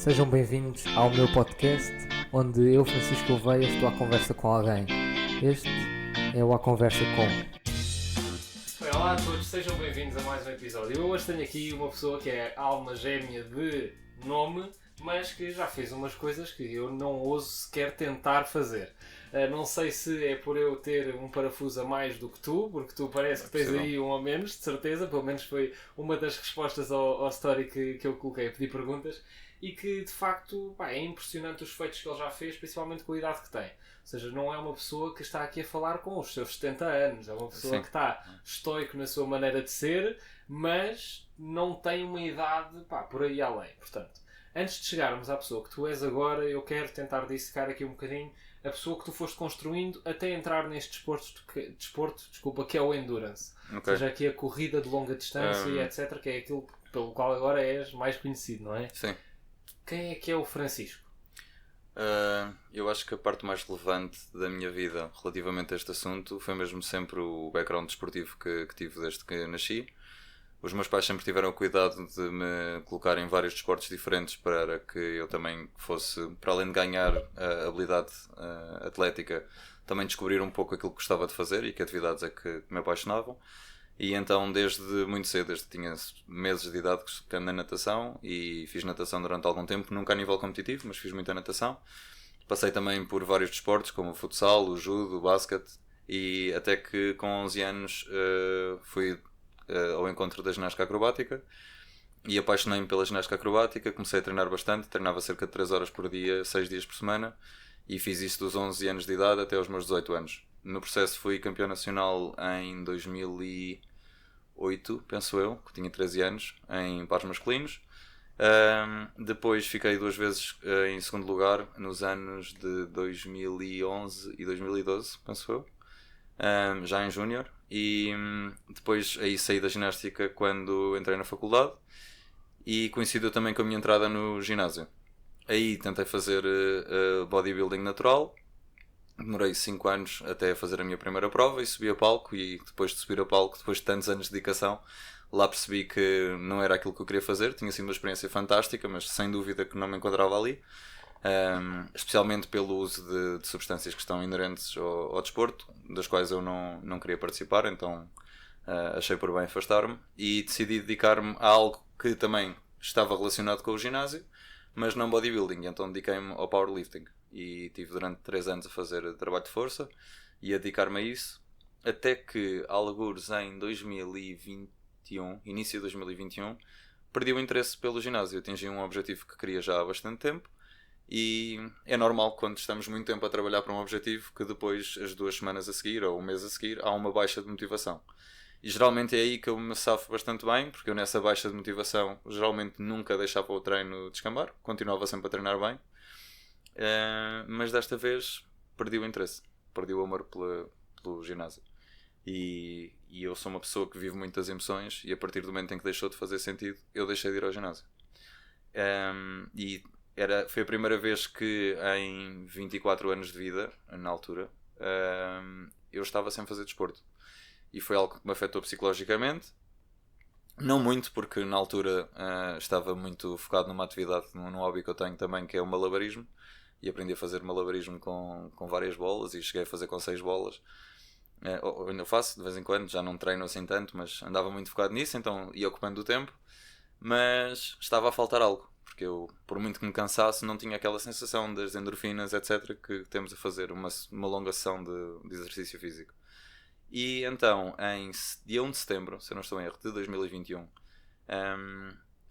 Sejam bem-vindos ao meu podcast, onde eu, Francisco Gouveia, estou à conversa com alguém. Este é o A Conversa Com. Bem, olá a todos, sejam bem-vindos a mais um episódio. Eu hoje tenho aqui uma pessoa que é alma gêmea de nome, mas que já fez umas coisas que eu não ouso sequer tentar fazer. Não sei se é por eu ter um parafuso a mais do que tu, porque tu parece que tens aí um a menos, de certeza. Pelo menos foi uma das respostas ao story que eu coloquei a pedir perguntas. E que, de facto, é impressionante os feitos que ele já fez, principalmente com a idade que tem. Ou seja, não é uma pessoa que está aqui a falar com os seus 70 anos. É uma pessoa que está estoico na sua maneira de ser, mas não tem uma idade por aí além. Portanto, antes de chegarmos à pessoa que tu és agora, eu quero tentar dissecar aqui um bocadinho a pessoa que tu foste construindo até entrar neste desporto, que é o Endurance. Okay. Ou seja, aqui a corrida de longa distância e etc., que é aquilo pelo qual agora és mais conhecido, não é? Sim. Quem é que é o Francisco? Eu acho que a parte mais relevante da minha vida relativamente a este assunto foi mesmo sempre o background desportivo que tive desde que nasci. Os meus pais sempre tiveram o cuidado de me colocar em vários desportos diferentes para que eu também fosse, para além de ganhar a habilidade atlética, também descobrir um pouco aquilo que gostava de fazer e que atividades é que me apaixonavam. E então desde muito cedo, desde que tinha meses de idade, que andei na natação e fiz natação durante algum tempo, nunca a nível competitivo, mas fiz muita natação. Passei também por vários desportos como o futsal, o judo, o basquete, e até que com 11 anos fui ao encontro da ginástica acrobática e apaixonei-me pela ginástica acrobática. Comecei a treinar bastante, treinava cerca de 3 horas por dia, 6 dias por semana, e fiz isso dos 11 anos de idade até aos meus 18 anos. No processo fui campeão nacional em 2008, penso eu, que tinha 13 anos, em pares masculinos. Depois fiquei 2 vezes em segundo lugar nos anos de 2011 e 2012, penso eu, já em júnior. E depois aí saí da ginástica quando entrei na faculdade e coincidiu também com a minha entrada no ginásio. Aí tentei fazer bodybuilding natural. Demorei 5 anos até fazer a minha primeira prova e subi a palco, e depois de subir a palco, depois de tantos anos de dedicação, lá percebi que não era aquilo que eu queria fazer. Tinha sido uma experiência fantástica, mas sem dúvida que não me enquadrava ali, especialmente pelo uso de substâncias que estão inerentes ao desporto, das quais eu não queria participar, então achei por bem afastar-me e decidi dedicar-me a algo que também estava relacionado com o ginásio, mas não bodybuilding. Então dediquei-me ao powerlifting e tive durante 3 anos a fazer trabalho de força e a dedicar-me a isso, até que algures em 2021, início de 2021, perdi o interesse pelo ginásio. Atingi um objetivo que queria já há bastante tempo, e é normal quando estamos muito tempo a trabalhar para um objetivo que depois, as 2 semanas a seguir ou o mês a seguir, há uma baixa de motivação. E geralmente é aí que eu me safo bastante bem, porque eu nessa baixa de motivação geralmente nunca deixava o treino descambar, continuava sempre a treinar bem. Mas desta vez perdi o interesse, perdi o amor pelo ginásio, e eu sou uma pessoa que vive muitas emoções, e a partir do momento em que deixou de fazer sentido, eu deixei de ir ao ginásio. E foi a primeira vez que em 24 anos de vida, na altura, eu estava sem fazer desporto, e foi algo que me afetou psicologicamente. Não muito, porque na altura estava muito focado numa atividade, num hobby que eu tenho também, que é o malabarismo, e aprendi a fazer malabarismo com várias bolas, e cheguei a fazer com 6 bolas. Eu ainda faço de vez em quando, já não treino assim tanto, mas andava muito focado nisso, então ia ocupando o tempo, mas estava a faltar algo, porque eu, por muito que me cansasse, não tinha aquela sensação das endorfinas, etc., que temos a fazer uma longa sessão de exercício físico. E então, em dia 1 de setembro, se eu não estou em erro, de 2021,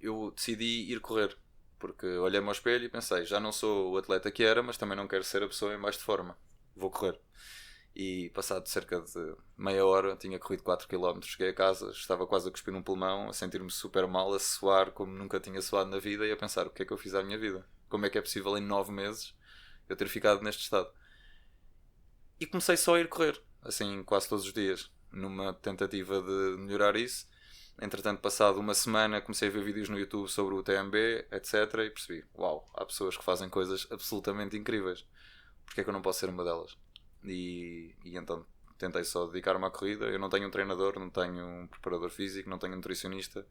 eu decidi ir correr, porque olhei-me ao espelho e pensei, já não sou o atleta que era, mas também não quero ser a pessoa em baixo de forma, vou correr. E passado cerca de meia hora, tinha corrido 4 km, cheguei a casa, estava quase a cuspir num pulmão, a sentir-me super mal, a suar como nunca tinha suado na vida, e a pensar, o que é que eu fiz à minha vida? Como é que é possível em 9 meses eu ter ficado neste estado? E comecei só a ir correr, assim, quase todos os dias, numa tentativa de melhorar isso. Entretanto, passado uma semana, comecei a ver vídeos no YouTube sobre o TMB, etc. E percebi, uau, há pessoas que fazem coisas absolutamente incríveis. Porque é que eu não posso ser uma delas? E então tentei só dedicar-me à corrida. Eu não tenho um treinador, não tenho um preparador físico, não tenho um nutricionista,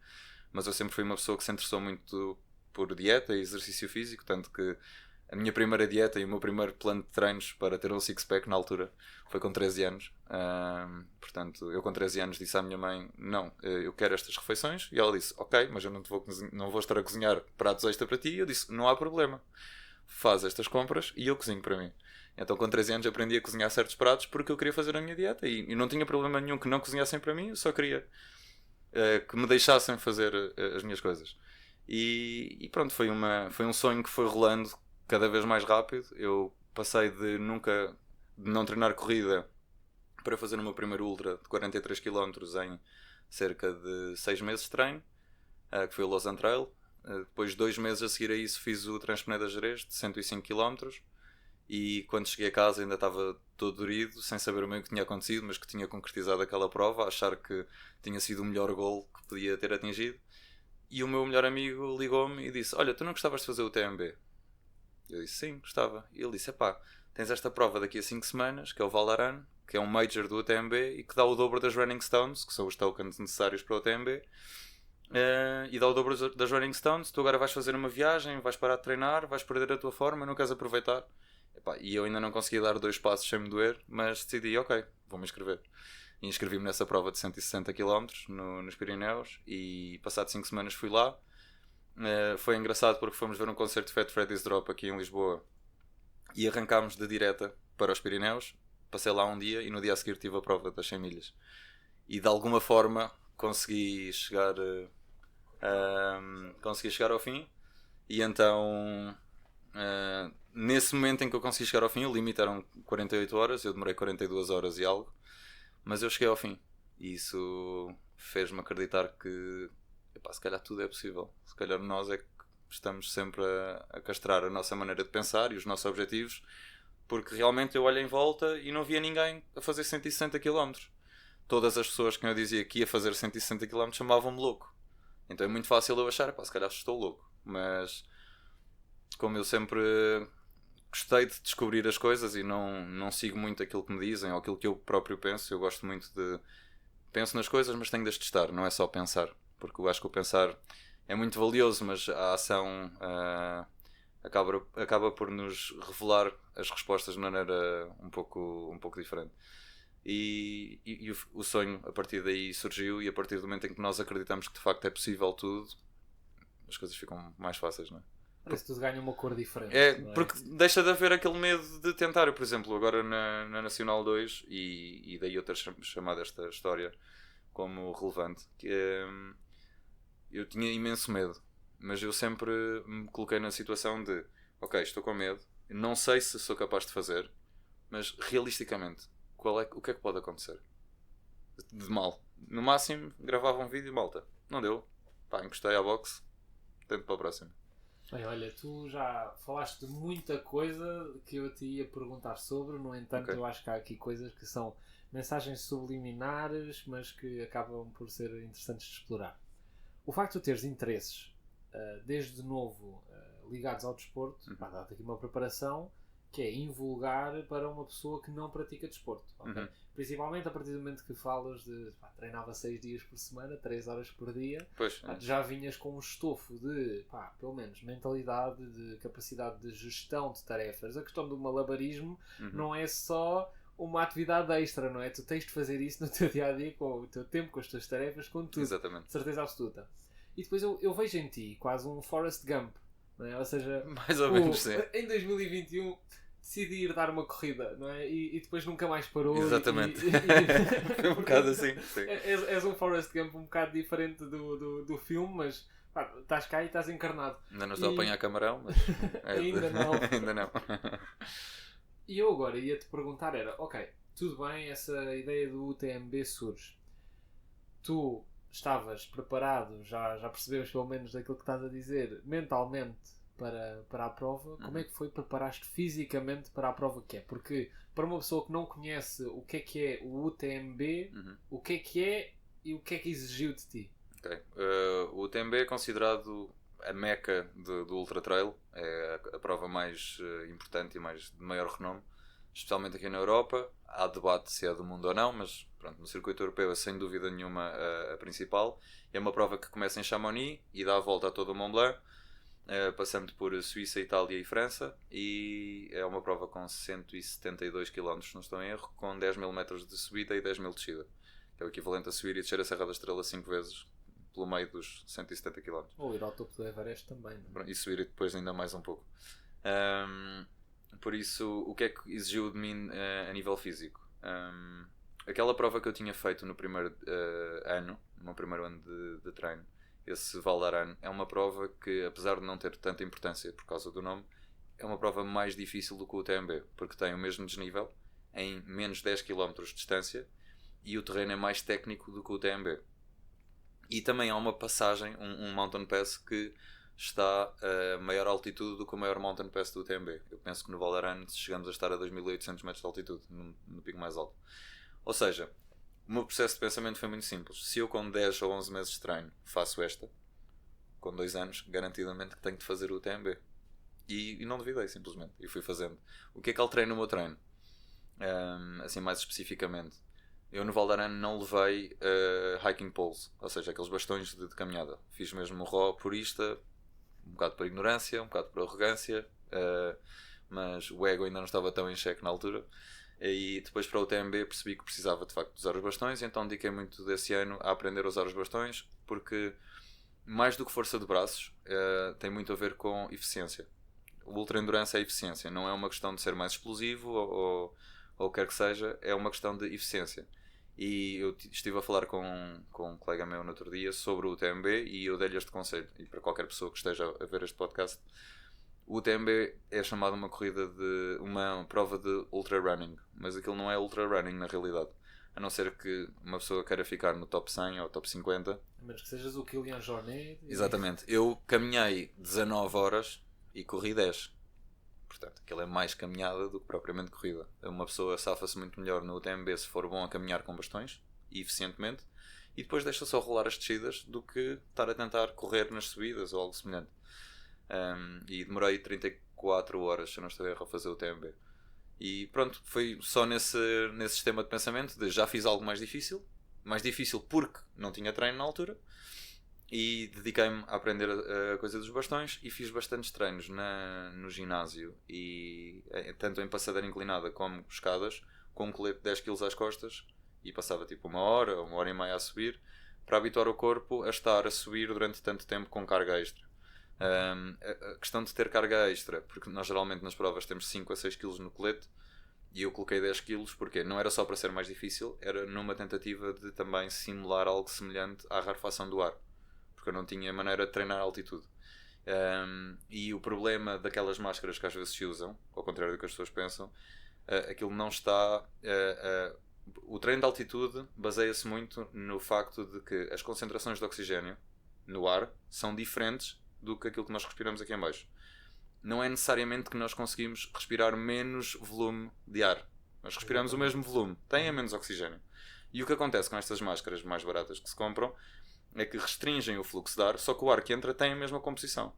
mas eu sempre fui uma pessoa que se interessou muito por dieta e exercício físico, tanto que a minha primeira dieta e o meu primeiro plano de treinos para ter um six-pack na altura foi com 13 anos. Portanto, eu com 13 anos disse à minha mãe, não, eu quero estas refeições. E ela disse, ok, mas eu não vou estar a cozinhar pratos extra para ti. E eu disse, não há problema. Faz estas compras e eu cozinho para mim. Então com 13 anos aprendi a cozinhar certos pratos porque eu queria fazer a minha dieta. E não tinha problema nenhum que não cozinhassem para mim, eu só queria que me deixassem fazer as minhas coisas. E pronto, foi um sonho que foi rolando cada vez mais rápido. Eu passei de não treinar corrida para fazer o meu primeiro ultra de 43 km em cerca de 6 meses de treino, que foi o Lausanne Trail. Depois de 2 meses a seguir a isso fiz o Transpeneda Gerês de 105 km e quando cheguei a casa ainda estava todo dorido, sem saber bem o que tinha acontecido, mas que tinha concretizado aquela prova, a achar que tinha sido o melhor gol que podia ter atingido. E o meu melhor amigo ligou-me e disse, olha, tu não gostavas de fazer o TMB? Eu disse, sim, gostava. E ele disse, epá, tens esta prova daqui a 5 semanas, que é o Val Thorens, que é um major do UTMB e que dá o dobro das Running Stones, que são os tokens necessários para o UTMB. E dá o dobro das Running Stones. Tu agora vais fazer uma viagem, vais parar de treinar, vais perder a tua forma, não queres aproveitar. Epá, e eu ainda não conseguia dar 2 passos sem me doer, mas decidi, ok, vou-me inscrever. E inscrevi-me nessa prova de 160 km nos Pirineus e passado 5 semanas fui lá. Foi engraçado porque fomos ver um concerto de Fat Freddy's Drop aqui em Lisboa e arrancámos de direta para os Pirineus. Passei lá um dia e no dia a seguir tive a prova das 100 milhas. E de alguma forma consegui chegar ao fim. E então, nesse momento em que eu consegui chegar ao fim, o limite eram 48 horas, eu demorei 42 horas e algo, mas eu cheguei ao fim. E isso fez-me acreditar que, epá, se calhar tudo é possível. Se calhar nós é que estamos sempre a castrar a nossa maneira de pensar e os nossos objetivos, porque realmente eu olhei em volta e não via ninguém a fazer 160 km. Todas as pessoas que eu dizia que ia fazer 160 km chamavam-me louco. Então é muito fácil eu achar, pá, se calhar estou louco. Mas como eu sempre gostei de descobrir as coisas e não sigo muito aquilo que me dizem ou aquilo que eu próprio penso, eu gosto muito de... Penso nas coisas, mas tenho de as testar, não é só pensar. Porque eu acho que o pensar é muito valioso, mas a ação acaba por nos revelar as respostas de maneira um pouco diferente. E o sonho a partir daí surgiu, e a partir do momento em que nós acreditamos que de facto é possível tudo, as coisas ficam mais fáceis, não é? Parece que tudo ganha uma cor diferente. Não é? Porque deixa de haver aquele medo de tentar. Eu, por exemplo, agora na Nacional 2, e daí eu ter chamado esta história como relevante, que eu tinha imenso medo, mas eu sempre me coloquei na situação de, ok, estou com medo, não sei se sou capaz de fazer, mas realisticamente, o que é que pode acontecer? De mal. No máximo, gravava um vídeo, malta. Não deu. Pá, encostei à box. Tento para a próxima. Bem, olha, tu já falaste de muita coisa que eu te ia perguntar sobre, no entanto, okay, eu acho que há aqui coisas que são mensagens subliminares, mas que acabam por ser interessantes de explorar. O facto de teres interesses desde novo ligados ao desporto, dá-te aqui uma preparação que é invulgar para uma pessoa que não pratica desporto. Okay? Principalmente a partir do momento que falas de treinava 6 dias por semana, 3 horas por dia, já vinhas com um estofo de, pelo menos, mentalidade, de capacidade de gestão de tarefas. A questão do malabarismo não é só uma atividade extra, não é? Tu tens de fazer isso no teu dia-a-dia, com o teu tempo, com as tuas tarefas, com tudo. Exatamente. De certeza absoluta. E depois eu vejo em ti quase um Forrest Gump, não é? Ou seja, mais ou menos, sim. Em 2021 decidi ir dar uma corrida, não é? E depois nunca mais parou. Exatamente. Foi um bocado assim. Sim. És um Forrest Gump um bocado diferente do filme, mas estás cá e estás encarnado. Ainda não estou a apanhar camarão, mas... Ainda não. Ainda não. E eu agora ia-te perguntar, ok, tudo bem, essa ideia do UTMB surge. Tu estavas preparado, já percebemos pelo menos daquilo que estás a dizer, mentalmente para a prova. Como é que foi? Preparaste fisicamente para a prova que é? Porque para uma pessoa que não conhece o que é o UTMB, o que é e o que é que exigiu de ti? Okay. O UTMB é considerado a meca do Ultra Trail, é a prova mais importante e de maior renome, especialmente aqui na Europa. Há debate se é do mundo ou não, mas pronto, no circuito europeu é sem dúvida nenhuma a principal. É uma prova que começa em Chamonix e dá a volta a todo o Mont Blanc. passando por Suíça, Itália e França, e é uma prova com 172 km, se não estou em erro, com 10 mil metros de subida e 10 mil de descida, que é o equivalente a subir e descer a Serra da Estrela 5 vezes pelo meio dos 170 km. Ou ir ao topo do Everest também, não é? E subir depois ainda mais um pouco. Por isso, o que é que exigiu de mim a nível físico? Aquela prova que eu tinha feito no primeiro ano, no meu primeiro ano de treino, esse Val d'Aran, é uma prova que, apesar de não ter tanta importância por causa do nome, é uma prova mais difícil do que o UTMB, porque tem o mesmo desnível, em menos 10 km de distância, e o terreno é mais técnico do que o UTMB. E também há uma passagem, um mountain pass que está a maior altitude do que o maior mountain pass do UTMB. Eu penso que no Val d'Aran chegamos a estar a 2800 metros de altitude, no pico mais alto. Ou seja, o meu processo de pensamento foi muito simples. Se eu com 10 ou 11 meses de treino faço esta, com 2 anos, garantidamente que tenho de fazer o UTMB. E não duvidei, simplesmente. E fui fazendo. O que é que alterei no meu treino? Assim, mais especificamente. Eu no Val d'Aran não levei hiking poles, ou seja, aqueles bastões de caminhada. Fiz mesmo raw purista, um bocado por ignorância, um bocado por arrogância, mas o ego ainda não estava tão em xeque na altura. E depois para o UTMB percebi que precisava de facto usar os bastões, e então dediquei muito desse ano a aprender a usar os bastões, porque mais do que força de braços, tem muito a ver com eficiência. O Ultra Endurance é eficiência, não é uma questão de ser mais explosivo ou o que quer que seja, é uma questão de eficiência. E eu estive a falar com um colega meu no outro dia sobre o UTMB e eu dei-lhe este conselho, e para qualquer pessoa que esteja a ver este podcast, o UTMB é chamado uma prova de ultra running, mas aquilo não é ultra running na realidade, a não ser que uma pessoa queira ficar no top 100 ou top 50. A menos que sejas o Kylian Jornet. Exatamente, eu caminhei 19 horas e corri 10. Portanto, aquilo é mais caminhada do que propriamente corrida. Uma pessoa safa-se muito melhor no UTMB se for bom a caminhar com bastões e eficientemente, e depois deixa só rolar as descidas do que estar a tentar correr nas subidas ou algo semelhante. E demorei 34 horas, se eu não estou a erro, a fazer o UTMB. E pronto, foi só nesse sistema de pensamento de já fiz algo mais difícil porque não tinha treino na altura, e dediquei-me a aprender a coisa dos bastões e fiz bastantes treinos no ginásio, e tanto em passadeira inclinada como escadas, com um colete de 10 kg às costas, e passava tipo uma hora e meia a subir, para habituar o corpo a estar a subir durante tanto tempo com carga extra. A questão de ter carga extra, porque nós geralmente nas provas temos 5 a 6 kg no colete, e eu coloquei 10 kg porque não era só para ser mais difícil, era numa tentativa de também simular algo semelhante à rarefação do ar, porque eu não tinha maneira de treinar a altitude. E o problema daquelas máscaras que às vezes se usam, ao contrário do que as pessoas pensam, aquilo não está... o treino de altitude baseia-se muito no facto de que as concentrações de oxigênio no ar são diferentes do que aquilo que nós respiramos aqui em baixo. Não é necessariamente que nós conseguimos respirar menos volume de ar. Nós respiramos o mesmo volume, tem menos oxigênio. E o que acontece com estas máscaras mais baratas que se compram é que restringem o fluxo de ar, só que o ar que entra tem a mesma composição.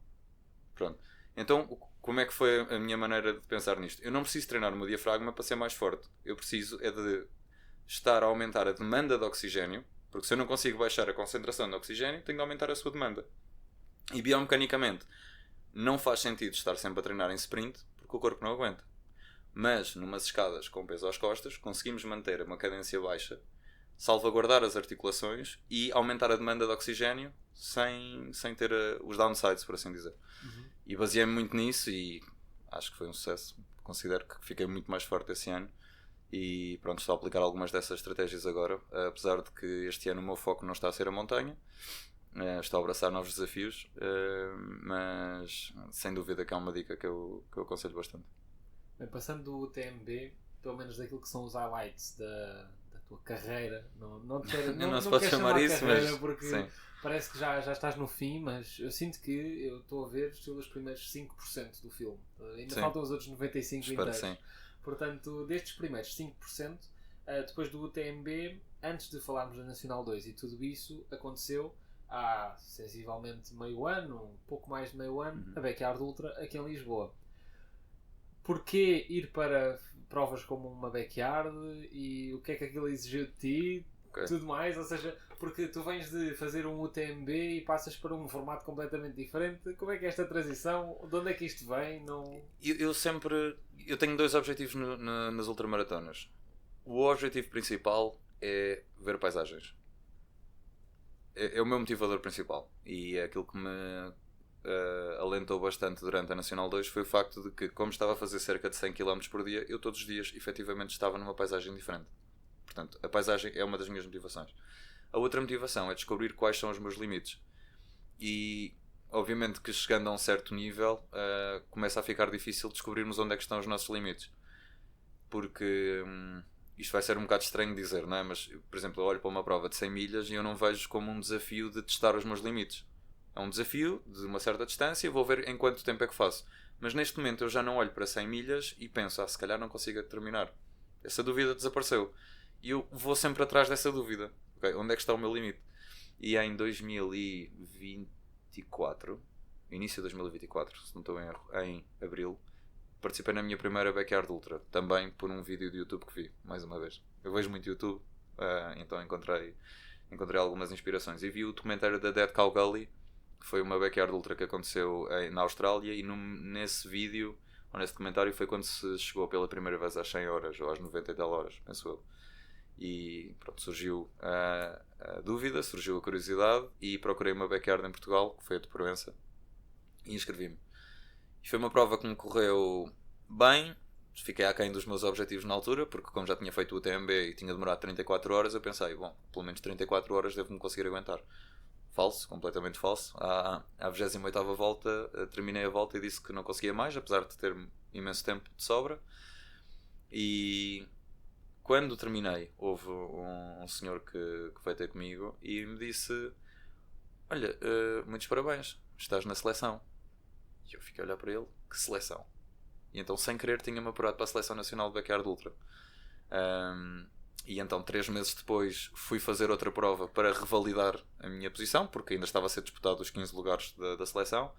Pronto. Então, como é que foi a minha maneira de pensar nisto? Eu não preciso treinar o meu diafragma para ser mais forte. Eu preciso de estar a aumentar a demanda de oxigênio, porque se eu não consigo baixar a concentração de oxigênio, tenho de aumentar a sua demanda. E biomecanicamente não faz sentido estar sempre a treinar em sprint, porque o corpo não aguenta. Mas, numas escadas com peso às costas, conseguimos manter uma cadência baixa, salvaguardar as articulações e aumentar a demanda de oxigênio sem ter os downsides, por assim dizer. E baseei-me muito nisso e acho que foi um sucesso. Considero que fiquei muito mais forte esse ano e pronto, estou a aplicar algumas dessas estratégias agora, apesar de que este ano o meu foco não está a ser a montanha. Estou a abraçar novos desafios, mas sem dúvida que é uma dica que eu aconselho bastante. Bem, passando do UTMB, pelo menos daquilo que são os highlights da tua carreira, não se pode chamar isso, carreira, mas porque sim. Parece que já estás no fim, mas eu sinto que eu estou a ver os primeiros 5% do filme. Ainda Sim. faltam os outros 95% Espero inteiros. que sim. Portanto, destes primeiros 5%, depois do UTMB, antes de falarmos da Nacional 2 e tudo isso, aconteceu há sensivelmente meio ano, um pouco mais de meio ano, a Backyard Ultra aqui em Lisboa. Porquê ir para provas como uma Backyard e o que é que aquilo exigiu de ti? Ok. tudo mais, ou seja, porque tu vens de fazer um UTMB e passas para um formato completamente diferente. Como é que é esta transição? De onde é que isto vem? Não... Eu tenho dois objetivos nas ultramaratonas. O objetivo principal é ver paisagens. É o meu motivador principal. E é aquilo que me alentou bastante durante a Nacional 2 foi o facto de que, como estava a fazer cerca de 100 km por dia, eu todos os dias efetivamente estava numa paisagem diferente. Portanto, a paisagem é uma das minhas motivações. A outra motivação é descobrir quais são os meus limites. E obviamente que chegando a um certo nível começa a ficar difícil descobrirmos onde é que estão os nossos limites. Porque isto vai ser um bocado estranho dizer, não é? Mas, por exemplo, eu olho para uma prova de 100 milhas e eu não vejo como um desafio de testar os meus limites. É um desafio de uma certa distância e vou ver em quanto tempo é que faço. Mas neste momento eu já não olho para 100 milhas e penso, se calhar não consigo terminar. Essa dúvida desapareceu. E eu vou sempre atrás dessa dúvida. Okay? Onde é que está o meu limite? E em 2024, início de 2024, se não estou em erro, em abril, participei na minha primeira Backyard Ultra. Também por um vídeo de YouTube que vi, mais uma vez. Eu vejo muito YouTube, então encontrei algumas inspirações. E vi o documentário da Dead Cow Gully, que foi uma Backyard Ultra que aconteceu na Austrália, e nesse vídeo, ou nesse documentário, foi quando se chegou pela primeira vez às 100 horas, ou às 90 e tal horas, penso eu. E pronto, surgiu a dúvida, surgiu a curiosidade, e procurei uma Backyard em Portugal, que foi a de Proença, e inscrevi-me. E foi uma prova que me correu bem, fiquei aquém dos meus objetivos na altura, porque como já tinha feito o UTMB e tinha demorado 34 horas, eu pensei, bom, pelo menos 34 horas devo-me conseguir aguentar. Falso, completamente falso. À 28ª volta, terminei a volta e disse que não conseguia mais, apesar de ter imenso tempo de sobra. E quando terminei, houve um senhor que veio ter comigo e me disse, olha, muitos parabéns, estás na seleção. E eu fiquei a olhar para ele, que seleção? E então, sem querer, tinha-me apurado para a Seleção Nacional de Backyard Ultra. E então, 3 meses depois, fui fazer outra prova para revalidar a minha posição, porque ainda estava a ser disputado os 15 lugares da seleção,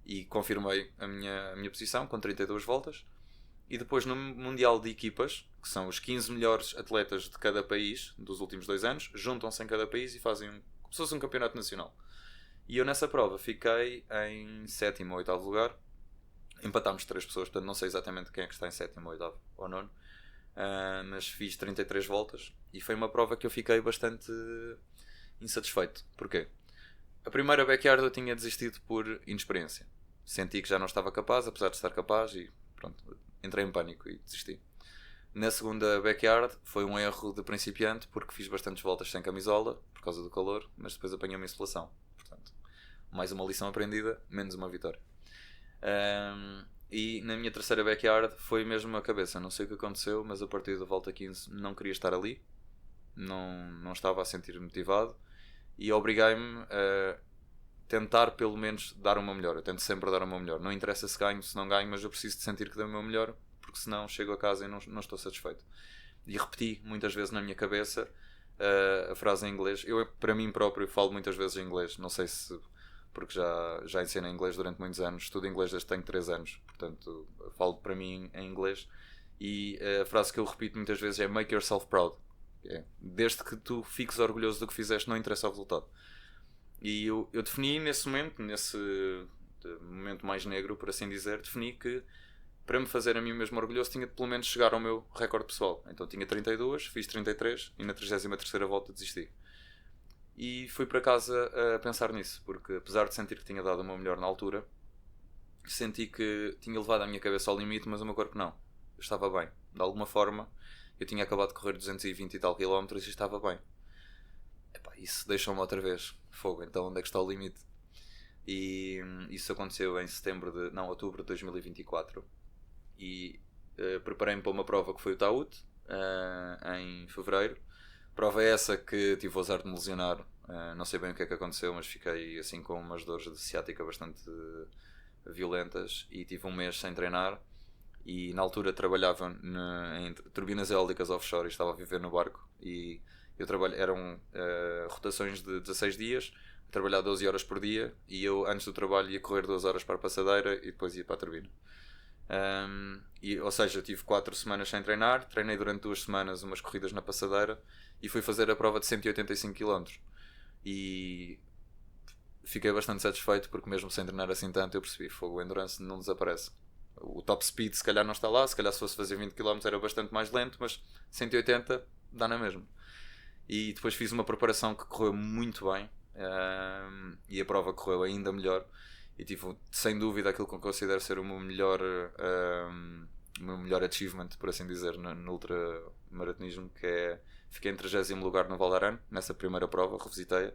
e confirmei a minha posição com 32 voltas. E depois, no Mundial de Equipas, que são os 15 melhores atletas de cada país dos últimos 2 anos, juntam-se em cada país e fazem como se fosse um campeonato nacional. E eu nessa prova fiquei em 7º ou 8º lugar. Empatámos 3 pessoas, portanto não sei exatamente quem é que está em 7º, 8º ou 9º. Mas fiz 33 voltas e foi uma prova que eu fiquei bastante insatisfeito. Porquê? A primeira Backyard eu tinha desistido por inexperiência. Senti que já não estava capaz, apesar de estar capaz, e pronto, entrei em pânico e desisti. Na segunda Backyard foi um erro de principiante, porque fiz bastantes voltas sem camisola, por causa do calor, mas depois apanhei uma insolação. Portanto, mais uma lição aprendida, menos uma vitória. E na minha terceira Backyard foi mesmo a cabeça. Não sei o que aconteceu, mas a partir da volta 15 não queria estar ali. Não estava a sentir motivado. E obriguei-me a tentar pelo menos dar o meu melhor. Eu tento sempre dar o meu melhor. Não interessa se ganho, se não ganho, mas eu preciso de sentir que dei o meu melhor, porque senão chego a casa e não estou satisfeito. E repeti muitas vezes na minha cabeça a frase em inglês. Eu, para mim próprio, falo muitas vezes em inglês. Não sei se... porque já ensino inglês durante muitos anos, estudo inglês desde que tenho 3 anos, portanto falo para mim em inglês, e a frase que eu repito muitas vezes é make yourself proud. Desde que tu fiques orgulhoso do que fizeste, não interessa o resultado. E eu defini nesse momento mais negro, por assim dizer, defini que para me fazer a mim mesmo orgulhoso tinha de pelo menos chegar ao meu recorde pessoal. Então tinha 32, fiz 33 e na 33ª volta desisti. E fui para casa a pensar nisso, porque apesar de sentir que tinha dado o meu melhor na altura, senti que tinha levado a minha cabeça ao limite, mas o meu corpo não. Eu estava bem. De alguma forma, eu tinha acabado de correr 220 e tal quilómetros e estava bem. Isso deixou-me outra vez. Fogo, então onde é que está o limite? E isso aconteceu em outubro de 2024. E preparei-me para uma prova que foi o Taúd, em fevereiro. Prova essa que tive o azar de me lesionar, não sei bem o que é que aconteceu, mas fiquei assim com umas dores de ciática bastante violentas e tive um mês sem treinar. E na altura trabalhava em turbinas eólicas offshore e estava a viver no barco, e eram rotações de 16 dias, trabalhar 12 horas por dia, e eu antes do trabalho ia correr 2 horas para a passadeira e depois ia para a turbina. Ou seja, tive 4 semanas sem treinar, treinei durante 2 semanas umas corridas na passadeira e fui fazer a prova de 185 km. E fiquei bastante satisfeito porque mesmo sem treinar assim tanto eu percebi, fogo, o endurance não desaparece. O top speed se calhar não está lá, se calhar se fosse fazer 20 km era bastante mais lento, mas 180 dá na mesma. E depois fiz uma preparação que correu muito bem, e a prova correu ainda melhor. E tive, sem dúvida, aquilo que eu considero ser o meu melhor achievement, por assim dizer, no ultramaratonismo, que é, fiquei em 30º lugar no Val d'Arano, nessa primeira prova, revisitei-a.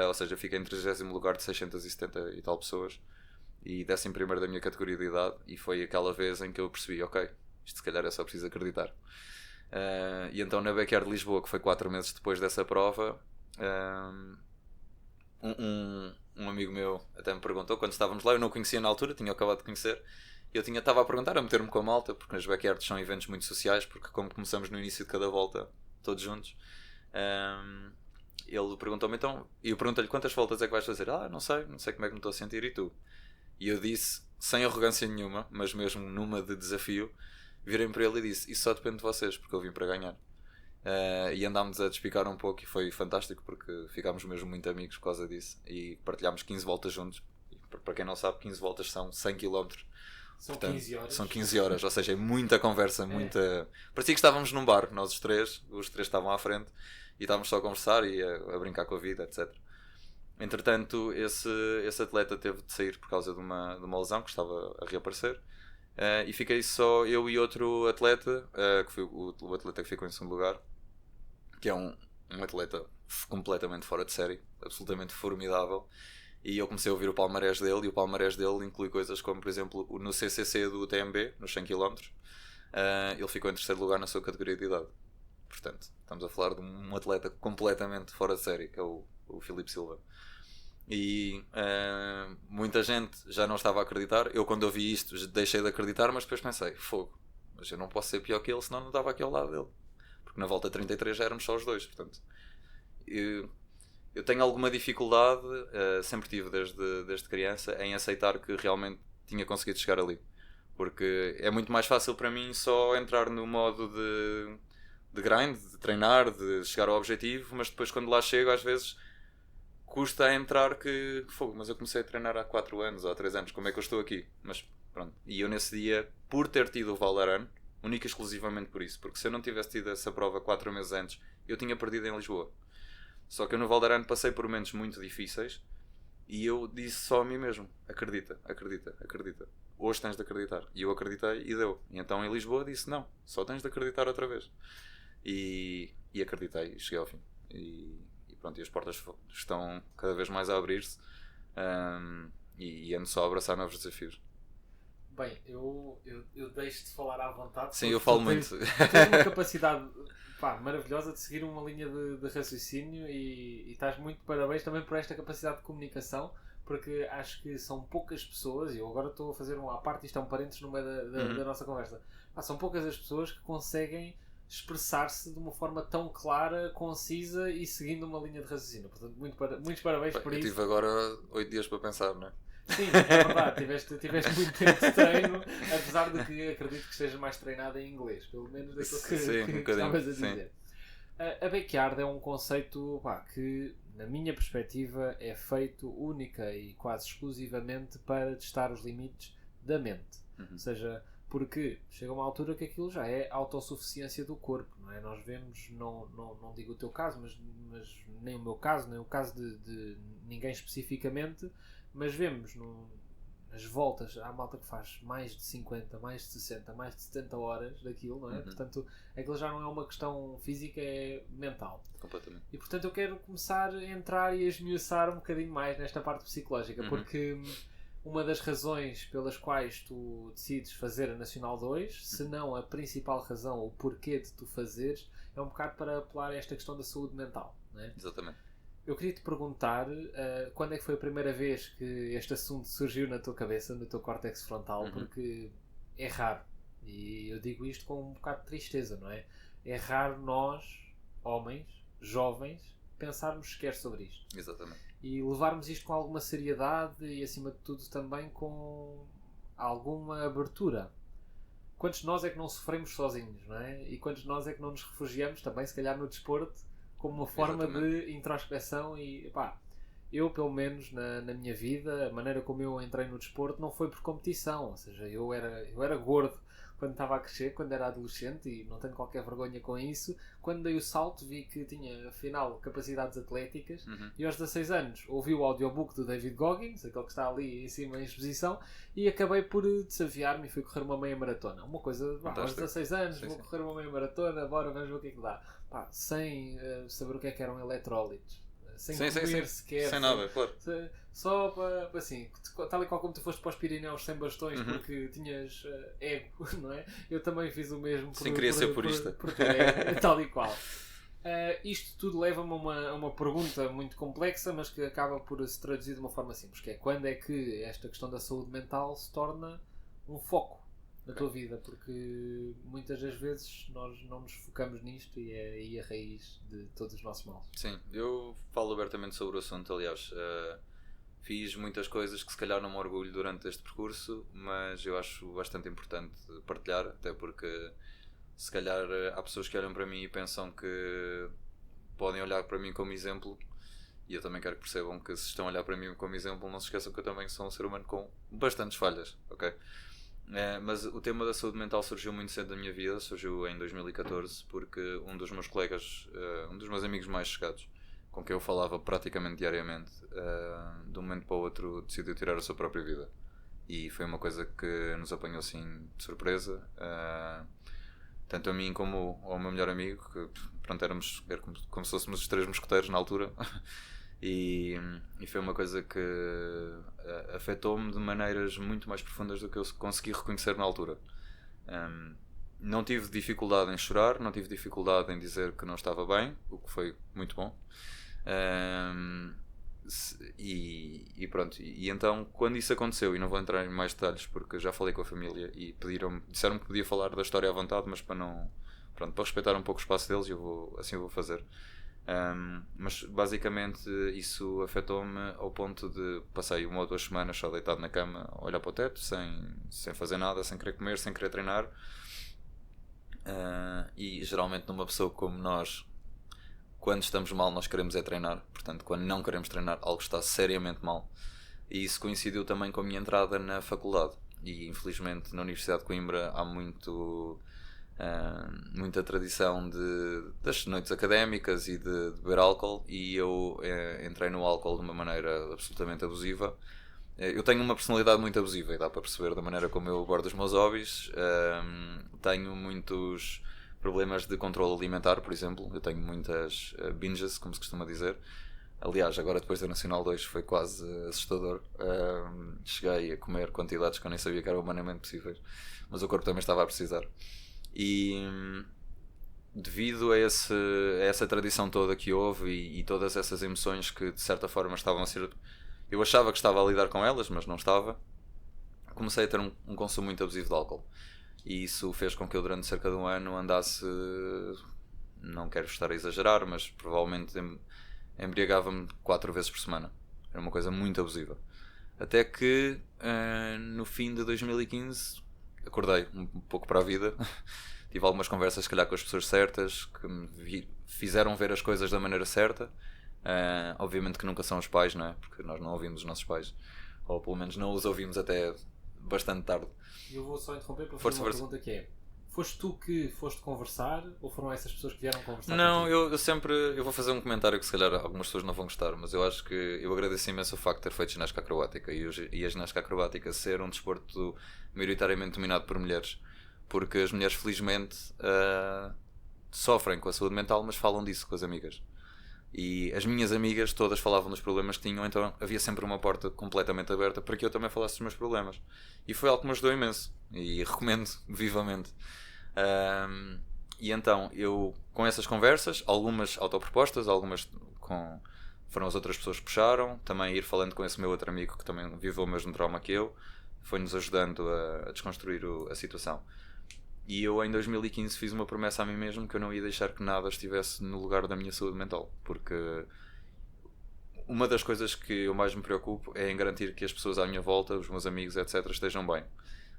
Ou seja, fiquei em 30º lugar de 670 e tal pessoas e 11º da minha categoria de idade, e foi aquela vez em que eu percebi, ok, isto se calhar é só preciso acreditar. E então na Backyard de Lisboa, que foi 4 meses depois dessa prova, um amigo meu até me perguntou, quando estávamos lá, eu não o conhecia na altura, tinha acabado de conhecer, e eu estava a perguntar, a meter-me com a malta, porque nas Backyards são eventos muito sociais, porque como começamos no início de cada volta, todos juntos, ele perguntou-me então, e eu perguntei-lhe quantas voltas é que vais fazer? Não sei como é que me estou a sentir, e tu? E eu disse, sem arrogância nenhuma, mas mesmo numa de desafio, virei para ele e disse, isso só depende de vocês, porque eu vim para ganhar. E andámos a despicar um pouco e foi fantástico, porque ficámos mesmo muito amigos por causa disso, e partilhámos 15 voltas juntos. E para quem não sabe, 15 voltas são 100 km. São Portanto, 15 horas. São 15 horas, ou seja, é muita conversa, muita... Parecia que estávamos num bar, nós os três estavam à frente, e estávamos só a conversar e a brincar com a vida, etc. Entretanto, esse atleta teve de sair por causa de uma lesão que estava a reaparecer, e fiquei só eu e outro atleta, que foi o atleta que ficou em segundo lugar, que é um atleta completamente fora de série, absolutamente formidável. E eu comecei a ouvir o palmarés dele, e o palmarés dele inclui coisas como, por exemplo, no CCC do TMB, nos 100 km, ele ficou em 3º lugar na sua categoria de idade. Portanto, estamos a falar de um atleta completamente fora de série, que é o Filipe Silva. E muita gente já não estava a acreditar. Eu, quando ouvi isto, deixei de acreditar, mas depois pensei, fogo, mas eu não posso ser pior que ele, senão não estava aqui ao lado dele. Porque na volta 33 já éramos só os dois. Portanto, eu tenho alguma dificuldade, sempre tive desde criança, em aceitar que realmente tinha conseguido chegar ali. Porque é muito mais fácil para mim só entrar no modo de grind, de treinar, de chegar ao objetivo, mas depois quando lá chego, às vezes custa a entrar que, fogo, mas eu comecei a treinar há 4 anos ou há 3 anos, como é que eu estou aqui? Mas pronto, e eu nesse dia, por ter tido o Val d'Arano, única e exclusivamente por isso, porque se eu não tivesse tido essa prova 4 meses antes, eu tinha perdido em Lisboa. Só que eu no Val d'Arano passei por momentos muito difíceis e eu disse só a mim mesmo, acredita, hoje tens de acreditar. E eu acreditei e deu. E então em Lisboa disse, não, só tens de acreditar outra vez. E acreditei e cheguei ao fim. E pronto, e as portas estão cada vez mais a abrir-se, e ando só a abraçar novos desafios. Bem, eu deixo de falar à vontade. Sim, eu falo muito. Tens uma capacidade maravilhosa de seguir uma linha de raciocínio e estás muito parabéns também por esta capacidade de comunicação, porque acho que são poucas pessoas, e eu agora estou a fazer à parte, isto é um parênteses no meio da nossa conversa, são poucas as pessoas que conseguem expressar-se de uma forma tão clara, concisa e seguindo uma linha de raciocínio. Portanto, muitos parabéns por isso. Eu tive agora 8 dias para pensar, não é? Sim, é verdade, tiveste muito tempo de treino, apesar de que acredito que estejas mais treinado em inglês, pelo menos daquilo que estavas a dizer. A Backyard é um conceito que, na minha perspectiva, é feito única e quase exclusivamente para testar os limites da mente. Ou seja, porque chega uma altura que aquilo já é autossuficiência do corpo, não é? Nós vemos, não digo o teu caso, mas nem o meu caso, nem o caso de ninguém especificamente, mas vemos nas voltas, há malta que faz mais de 50, mais de 60, mais de 70 horas daquilo, não é? Portanto, aquilo já não é uma questão física, é mental. Completamente. E portanto eu quero começar a entrar e a esmiuçar um bocadinho mais nesta parte psicológica, porque uma das razões pelas quais tu decides fazer a Nacional 2, se não a principal razão, o porquê de tu fazeres, é um bocado para apelar a esta questão da saúde mental, não é? Exatamente. Eu queria te perguntar quando é que foi a primeira vez que este assunto surgiu na tua cabeça, no teu córtex frontal, porque é raro, e eu digo isto com um bocado de tristeza, não é? É raro nós, homens, jovens, pensarmos sequer sobre isto. Exatamente. E levarmos isto com alguma seriedade e, acima de tudo, também com alguma abertura. Quantos de nós é que não sofremos sozinhos, não é? E quantos de nós é que não nos refugiamos também, se calhar, no desporto, como uma forma de introspecção e, pá, eu, pelo menos, na minha vida, a maneira como eu entrei no desporto não foi por competição, ou seja, eu era gordo quando estava a crescer, quando era adolescente, e não tenho qualquer vergonha com isso. Quando dei o salto vi que tinha, afinal, capacidades atléticas, e aos 16 anos ouvi o audiobook do David Goggins, aquele que está ali em cima em exposição, e acabei por desafiar-me e fui correr uma meia maratona. Uma coisa, aos 16 anos, vou correr uma meia maratona, bora, vamos ver o que é que dá. Pá, sem saber o que é que eram eletrólitos. Sem comer sequer. Sem nada, claro. Só para assim, tal e qual como tu foste para os Pirineus sem bastões porque tinhas ego, não é? Eu também fiz o mesmo. Sim, queria ser purista. Por ter tal e qual. Isto tudo leva-me a uma pergunta muito complexa, mas que acaba por se traduzir de uma forma simples, que é: quando é que esta questão da saúde mental se torna um foco na tua vida? Porque muitas das vezes nós não nos focamos nisto e é aí a raiz de todos os nossos males. Sim, eu falo abertamente sobre o assunto. Aliás, fiz muitas coisas que se calhar não me orgulho durante este percurso, mas eu acho bastante importante partilhar, até porque se calhar há pessoas que olham para mim e pensam que podem olhar para mim como exemplo, e eu também quero que percebam que se estão a olhar para mim como exemplo, não se esqueçam que eu também sou um ser humano com bastantes falhas, ok? Mas o tema da saúde mental surgiu muito cedo da minha vida, surgiu em 2014, porque um dos meus colegas, um dos meus amigos mais chegados, com quem eu falava praticamente diariamente, de um momento para o outro decidiu tirar a sua própria vida. E foi uma coisa que nos apanhou assim de surpresa, tanto a mim como ao meu melhor amigo, que pronto, éramos como se fôssemos os 3 mosqueteiros na altura. E foi uma coisa que afetou-me de maneiras muito mais profundas do que eu consegui reconhecer na altura. Não tive dificuldade em chorar, não tive dificuldade em dizer que não estava bem, o que foi muito bom. E pronto, e então quando isso aconteceu, e não vou entrar em mais detalhes porque já falei com a família e disseram-me que podia falar da história à vontade, mas para respeitar um pouco o espaço deles, assim eu vou fazer. Mas basicamente isso afetou-me ao ponto de passei 1 ou 2 semanas só deitado na cama a olhar para o teto, sem fazer nada, sem querer comer, sem querer treinar. E geralmente numa pessoa como nós, quando estamos mal nós queremos é treinar, portanto quando não queremos treinar algo está seriamente mal. E isso coincidiu também com a minha entrada na faculdade, e infelizmente na Universidade de Coimbra há muita tradição das noites académicas e de beber álcool, e eu entrei no álcool de uma maneira absolutamente abusiva. Eu tenho uma personalidade muito abusiva e dá para perceber da maneira como eu abordo os meus hobbies. Tenho muitos problemas de controle alimentar, por exemplo. Eu tenho muitas binges, como se costuma dizer. Aliás, agora depois da Nacional 2 foi quase assustador. Cheguei a comer quantidades que eu nem sabia que eram humanamente possíveis, mas o corpo também estava a precisar. E devido a essa tradição toda que houve e todas essas emoções que de certa forma estavam a ser... Eu achava que estava a lidar com elas, mas não estava. Comecei a ter um consumo muito abusivo de álcool. E isso fez com que eu durante cerca de 1 ano andasse... Não quero estar a exagerar, mas provavelmente embriagava-me 4 vezes por semana. Era uma coisa muito abusiva. Até que no fim de 2015 acordei um pouco para a vida. Tive algumas conversas se calhar com as pessoas certas que me fizeram ver as coisas da maneira certa. Obviamente que nunca são os pais, não é? Porque nós não ouvimos os nossos pais, ou pelo menos não os ouvimos até bastante tarde. Eu vou só interromper para fazer uma pergunta que é: foste tu que foste conversar ou foram essas pessoas que vieram conversar? Não, eu vou fazer um comentário que se calhar algumas pessoas não vão gostar, mas eu acho que eu agradeço imenso o facto de ter feito ginástica acrobática e a ginástica acrobática ser um desporto maioritariamente dominado por mulheres, porque as mulheres felizmente sofrem com a saúde mental, mas falam disso com as amigas. E as minhas amigas todas falavam dos problemas que tinham, então havia sempre uma porta completamente aberta para que eu também falasse dos meus problemas. E foi algo que me ajudou imenso e recomendo vivamente. E então eu, com essas conversas, algumas autopropostas, algumas foram as outras pessoas que puxaram, também ir falando com esse meu outro amigo que também viveu o mesmo trauma que eu, foi-nos ajudando a desconstruir a situação. E eu em 2015 fiz uma promessa a mim mesmo que eu não ia deixar que nada estivesse no lugar da minha saúde mental, porque uma das coisas que eu mais me preocupo é em garantir que as pessoas à minha volta, os meus amigos, etc., estejam bem.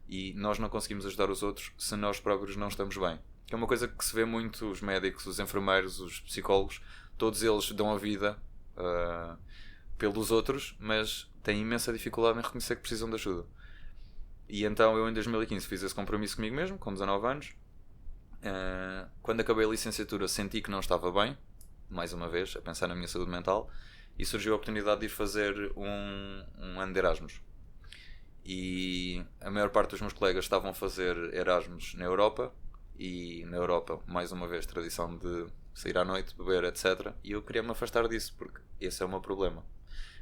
E nós não conseguimos ajudar os outros se nós próprios não estamos bem. Que é uma coisa que se vê muito, os médicos, os enfermeiros, os psicólogos, todos eles dão a vida pelos outros, mas têm imensa dificuldade em reconhecer que precisam de ajuda. E então eu em 2015 fiz esse compromisso comigo mesmo, com 19 anos. Quando acabei a licenciatura senti que não estava bem, mais uma vez, a pensar na minha saúde mental, e surgiu a oportunidade de ir fazer um ano de Erasmus. E a maior parte dos meus colegas estavam a fazer Erasmus na Europa, e na Europa, mais uma vez, tradição de sair à noite, beber, etc. E eu queria me afastar disso, porque esse é o meu problema.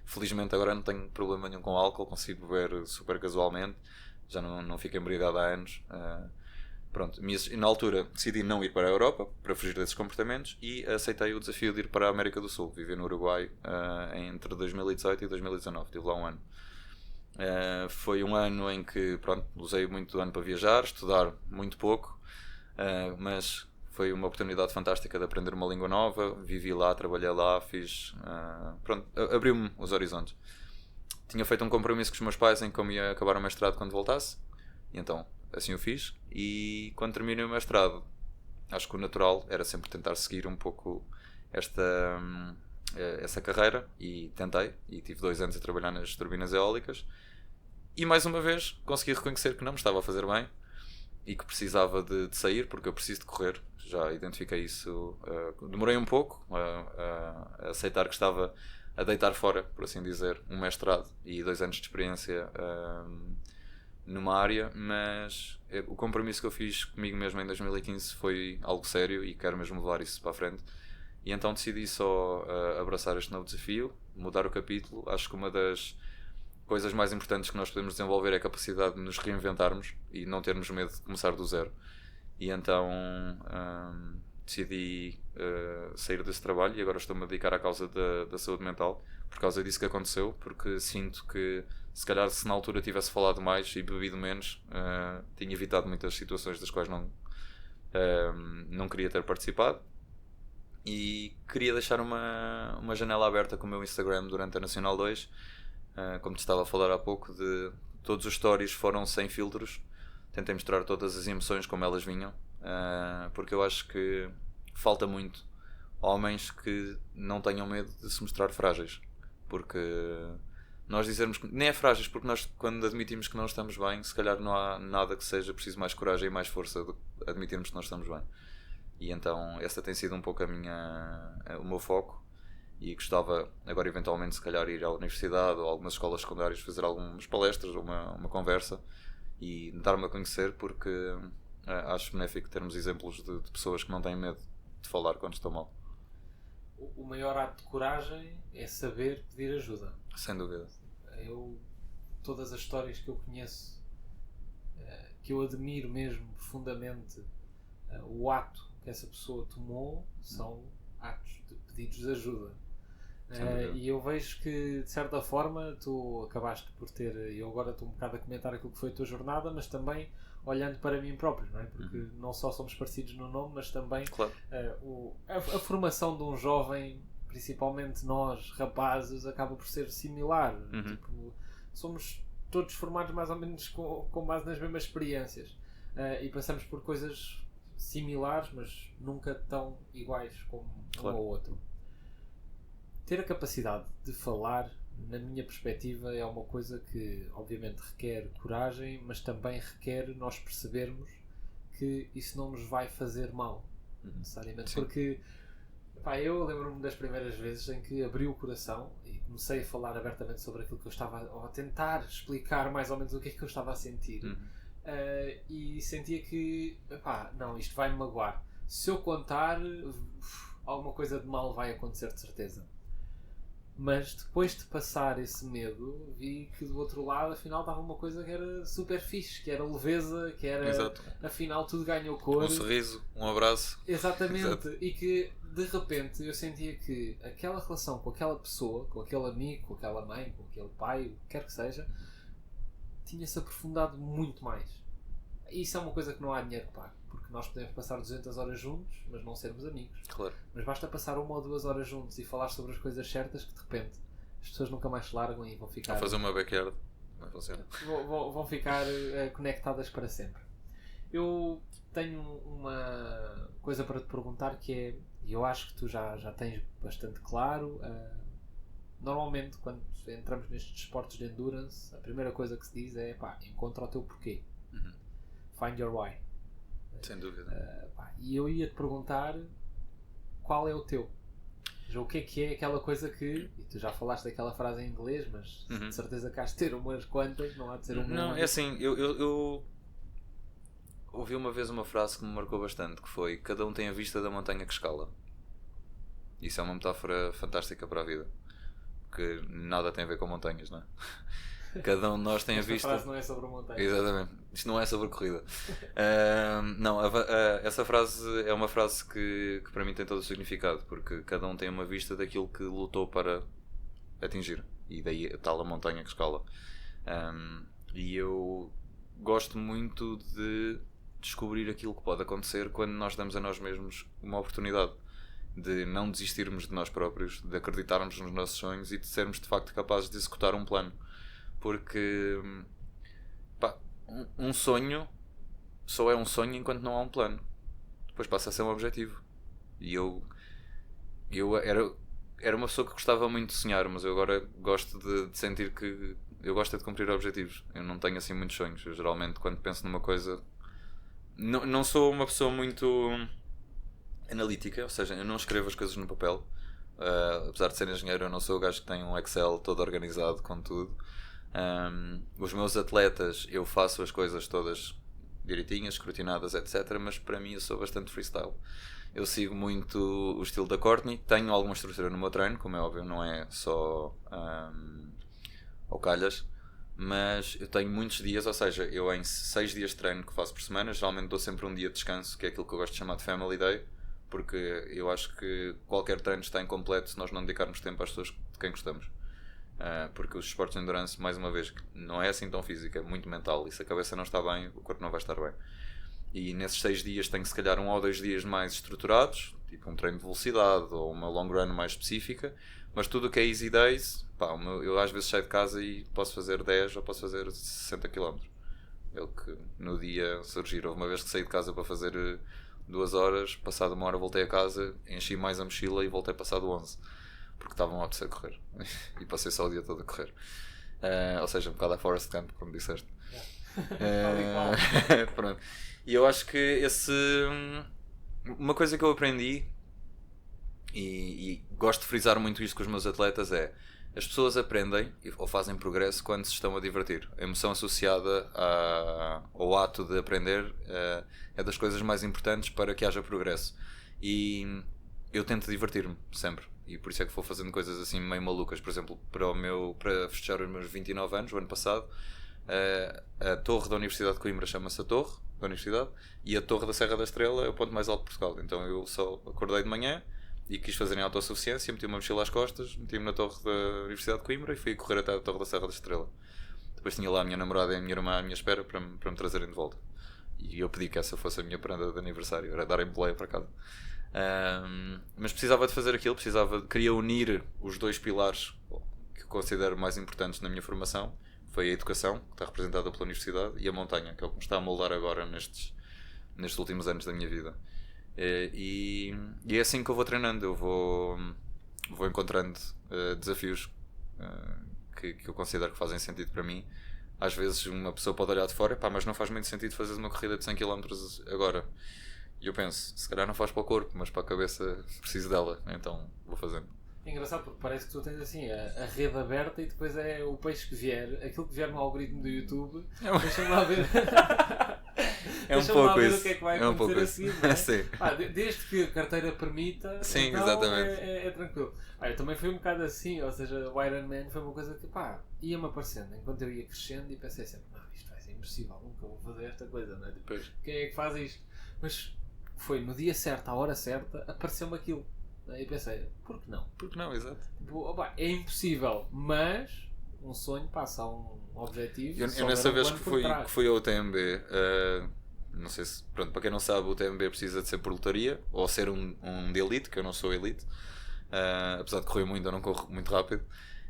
Felizmente agora não tenho problema nenhum com álcool, consigo beber super casualmente, já não fico embriagado há anos. Pronto, e na altura decidi não ir para a Europa para fugir desses comportamentos e aceitei o desafio de ir para a América do Sul, viver no Uruguai entre 2018 e 2019, tive lá um ano. Foi um ano em que, pronto, usei muito o ano para viajar, estudar muito pouco, mas foi uma oportunidade fantástica de aprender uma língua nova, vivi lá, trabalhei lá, fiz, pronto, abriu-me os horizontes. Tinha feito um compromisso com os meus pais em que eu ia acabar o mestrado quando voltasse, e então assim o fiz, e quando terminei o mestrado, acho que o natural era sempre tentar seguir um pouco essa carreira, e tentei, e tive 2 anos a trabalhar nas turbinas eólicas, e mais uma vez consegui reconhecer que não me estava a fazer bem, e que precisava de sair, porque eu preciso de correr, já identifiquei isso, demorei um pouco a aceitar que estava a deitar fora, por assim dizer, um mestrado e 2 anos de experiência numa área, mas o compromisso que eu fiz comigo mesmo em 2015 foi algo sério e quero mesmo levar isso para a frente, e então decidi só abraçar este novo desafio, mudar o capítulo. Acho que uma das coisas mais importantes que nós podemos desenvolver é a capacidade de nos reinventarmos e não termos medo de começar do zero, e então decidi sair desse trabalho e agora estou-me a dedicar à causa da saúde mental, por causa disso que aconteceu, porque sinto que se calhar se na altura tivesse falado mais e bebido menos, tinha evitado muitas situações das quais não queria ter participado. E queria deixar uma janela aberta com o meu Instagram durante a Nacional 2, como te estava a falar há pouco, de todos os stories foram sem filtros, tentei mostrar todas as emoções como elas vinham, porque eu acho que falta muito homens que não tenham medo de se mostrar frágeis, porque nós dizermos que nem é frágeis, porque nós quando admitimos que não estamos bem, se calhar não há nada que seja preciso mais coragem e mais força do que admitirmos que não estamos bem. E então essa tem sido um pouco o meu foco, e gostava agora eventualmente se calhar ir à universidade ou a algumas escolas secundárias, fazer algumas palestras ou uma conversa e dar-me a conhecer, porque acho benéfico termos exemplos de pessoas que não têm medo de falar quando estão mal. O maior ato de coragem é saber pedir ajuda. Sem dúvida. Todas as histórias que eu conheço, que eu admiro mesmo profundamente, o ato que essa pessoa tomou são atos de pedidos de ajuda. E eu vejo que de certa forma tu acabaste por ter, eu agora estou um bocado a comentar aquilo que foi a tua jornada, mas também olhando para mim próprio, não é? Porque não só somos parecidos no nome, mas também claro. A formação de um jovem, principalmente nós rapazes, acaba por ser similar. Tipo, somos todos formados mais ou menos com base nas mesmas experiências, e passamos por coisas similares, mas nunca tão iguais como claro. um ou outro. Ter a capacidade de falar, na minha perspectiva, é uma coisa que obviamente requer coragem, mas também requer nós percebermos que isso não nos vai fazer mal, necessariamente. Sim. Porque eu lembro-me das primeiras vezes em que abri o coração e comecei a falar abertamente sobre aquilo que eu estava a tentar explicar mais ou menos o que é que eu estava a sentir. E sentia que não, isto vai-me magoar. Se eu contar, alguma coisa de mal vai acontecer de certeza. Mas depois de passar esse medo, vi que do outro lado afinal estava uma coisa que era super fixe, que era leveza, que era Exato. Afinal tudo ganhou cor. Um sorriso, um abraço. Exatamente. Exato. E que de repente eu sentia que aquela relação com aquela pessoa, com aquele amigo, com aquela mãe, com aquele pai, o que quer que seja, tinha-se aprofundado muito mais. E isso é uma coisa que não há dinheiro que pague, porque nós podemos passar 200 horas juntos, mas não sermos amigos. Claro. Mas basta passar 1 ou 2 horas juntos e falar sobre as coisas certas, que de repente as pessoas nunca mais se largam e vão ficar... A fazer uma backyard. Não funciona. Vão ficar conectadas para sempre. Eu tenho uma coisa para te perguntar que é, e eu acho que tu já tens bastante claro, normalmente quando entramos nestes desportos de endurance, a primeira coisa que se diz é, pá, encontra o teu porquê. Find your why. Sem dúvida. E eu ia te perguntar qual é o teu. O que é aquela coisa que, e tu já falaste daquela frase em inglês, mas de certeza que has de ter umas quantas, não há de ser uma. Não, é assim, eu ouvi uma vez uma frase que me marcou bastante, que foi: cada um tem a vista da montanha que escala. Isso é uma metáfora fantástica para a vida, porque nada tem a ver com montanhas, não é? Cada um de nós tem a vista. Esta frase não é sobre montanha. Exatamente, isto não é sobre corrida. Não, essa frase é uma frase que para mim tem todo o significado, porque cada um tem uma vista daquilo que lutou para atingir, e daí a tal a montanha que escala. E eu gosto muito de descobrir aquilo que pode acontecer quando nós damos a nós mesmos uma oportunidade de não desistirmos de nós próprios, de acreditarmos nos nossos sonhos e de sermos de facto capazes de executar um plano. Porque um sonho só é um sonho enquanto não há um plano. Depois passa a ser um objetivo. E eu era uma pessoa que gostava muito de sonhar, mas eu agora gosto de sentir que eu gosto de cumprir objetivos. Eu não tenho assim muitos sonhos. Eu geralmente, quando penso numa coisa, não sou uma pessoa muito analítica, ou seja, eu não escrevo as coisas no papel. Apesar de ser engenheiro, eu não sou o gajo que tem um Excel todo organizado com tudo. Os meus atletas, eu faço as coisas todas direitinhas, escrutinadas, etc. Mas para mim eu sou bastante freestyle. Eu sigo muito o estilo da Courtney. Tenho alguma estrutura no meu treino, como é óbvio, não é só ao calhas. Mas eu tenho muitos dias, ou seja, eu em 6 dias de treino que faço por semana, geralmente dou sempre um dia de descanso, que é aquilo que eu gosto de chamar de Family Day, porque eu acho que qualquer treino está incompleto se nós não dedicarmos tempo às pessoas de quem gostamos. Porque os esportes de endurance, mais uma vez, não é assim tão físico, é muito mental, e se a cabeça não está bem, o corpo não vai estar bem. E nesses 6 dias tenho se calhar 1 ou 2 dias mais estruturados, tipo um treino de velocidade ou uma long run mais específica, mas tudo o que é easy days, eu às vezes saio de casa e posso fazer 10 ou posso fazer 60 km. É o que no dia surgir. Houve uma vez que saí de casa para fazer 2 horas, passado 1 hora voltei a casa, enchi mais a mochila e voltei passado 11. Porque estavam a apetecer correr. E passei só o dia todo a correr. Ou seja, um bocado a Forrest Gump, como disseste. Pronto. E eu acho que uma coisa que eu aprendi, e gosto de frisar muito isto com os meus atletas, é: as pessoas aprendem ou fazem progresso quando se estão a divertir. A emoção associada ao ato de aprender é das coisas mais importantes para que haja progresso. E eu tento divertir-me sempre. E por isso é que vou fazendo coisas assim meio malucas. Por exemplo, para festejar os meus 29 anos, o ano passado, a torre da Universidade de Coimbra chama-se a Torre da Universidade, e a Torre da Serra da Estrela é o ponto mais alto de Portugal. Então eu só acordei de manhã e quis fazer em autossuficiência, meti uma mochila às costas, meti-me na Torre da Universidade de Coimbra e fui correr até a Torre da Serra da Estrela. Depois tinha lá a minha namorada e a minha irmã à minha espera para me trazerem de volta. E eu pedi que essa fosse a minha prenda de aniversário, era darem boleia para casa. Mas precisava de fazer aquilo, queria unir os 2 pilares que eu considero mais importantes na minha formação. Foi a educação, que está representada pela universidade, e a montanha, que é o que me está a moldar agora nestes últimos anos da minha vida. E é assim que eu vou treinando. Eu vou encontrando desafios que eu considero que fazem sentido para mim. Às vezes uma pessoa pode olhar de fora, mas não faz muito sentido fazer uma corrida de 100 km agora. E eu penso, se calhar não faz para o corpo, mas para a cabeça preciso dela, então vou fazendo. É engraçado porque parece que tu tens assim a rede aberta e depois é o peixe que vier, aquilo que vier no algoritmo do YouTube, deixa-me lá ver. É um pouco isso. O que é que vai acontecer a seguir, não é? Sim. Desde que a carteira permita, sim, então exatamente. É tranquilo. Eu também fui um bocado assim, ou seja, o Iron Man foi uma coisa que ia-me aparecendo enquanto eu ia crescendo e pensei sempre, isto vai ser impossível, nunca vou fazer esta coisa, não é? Depois, quem é que faz isto? Mas foi no dia certo, à hora certa, apareceu-me aquilo. E pensei, por que não? Por que não, exato. Tipo, é impossível, mas um sonho passa a um objetivo. Eu nessa vez que fui ao UTMB, não sei se, pronto, para quem não sabe, o UTMB precisa de ser por lotaria ou ser um de elite, que eu não sou elite, apesar de correr muito, eu não corro muito rápido.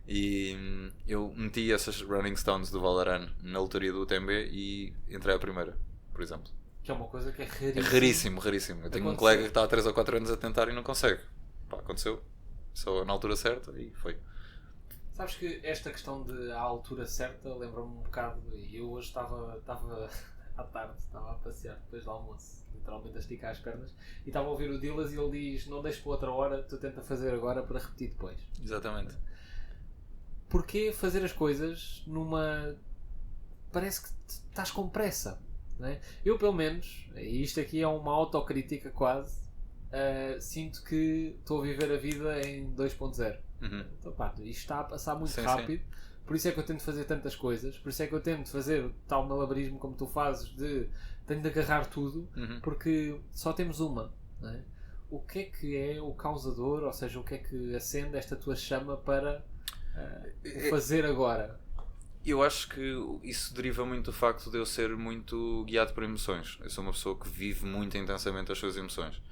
E eu meti essas Running Stones do Valorant na lotaria do UTMB e entrei à primeira, por exemplo. Que é uma coisa que é É raríssima. raríssimo, raríssimo. Eu tenho um colega que está há 3 ou 4 anos a tentar e não consegue. Pá, aconteceu. Só na altura certa e foi. Sabes que esta questão de à altura certa lembra-me um bocado. E eu hoje estava à tarde, estava a passear depois do almoço, literalmente a esticar as pernas, e estava a ouvir o Dillas e ele diz: não deixes para outra hora, tu tenta fazer agora para repetir depois. Exatamente. Porquê fazer as coisas numa. Parece que estás com pressa, não é? Eu, pelo menos, e isto aqui é uma autocrítica quase, sinto que estou a viver a vida em 2.0. Uhum. Então, pá, isto está a passar muito Sim, rápido, por isso é que eu tento fazer tantas coisas, por isso é que eu tento fazer o tal malabarismo como tu fazes, de tenho de agarrar tudo, Uhum. porque só temos uma, não é? O que é o causador, ou seja, o que é que acende esta tua chama para o fazer agora? Eu acho que isso deriva muito do facto de eu ser muito guiado por emoções. Eu sou uma pessoa que vive muito intensamente as suas emoções.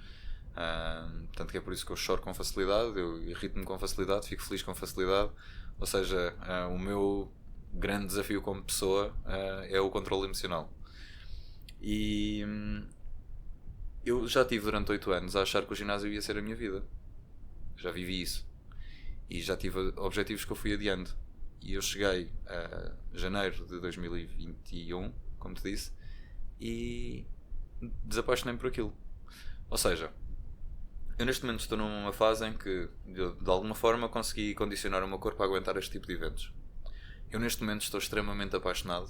Tanto que é por isso que eu choro com facilidade, eu irrito-me com facilidade, fico feliz com facilidade. Ou seja, o meu grande desafio como pessoa é o controle emocional. E eu já tive durante 8 anos a achar que o ginásio ia ser a minha vida. Já vivi isso. E já tive objetivos que eu fui adiando. E eu cheguei a janeiro de 2021, como te disse, e desapaixonei-me por aquilo. Ou seja, eu neste momento estou numa fase em que, de alguma forma, consegui condicionar o meu corpo a aguentar este tipo de eventos. Eu neste momento estou extremamente apaixonado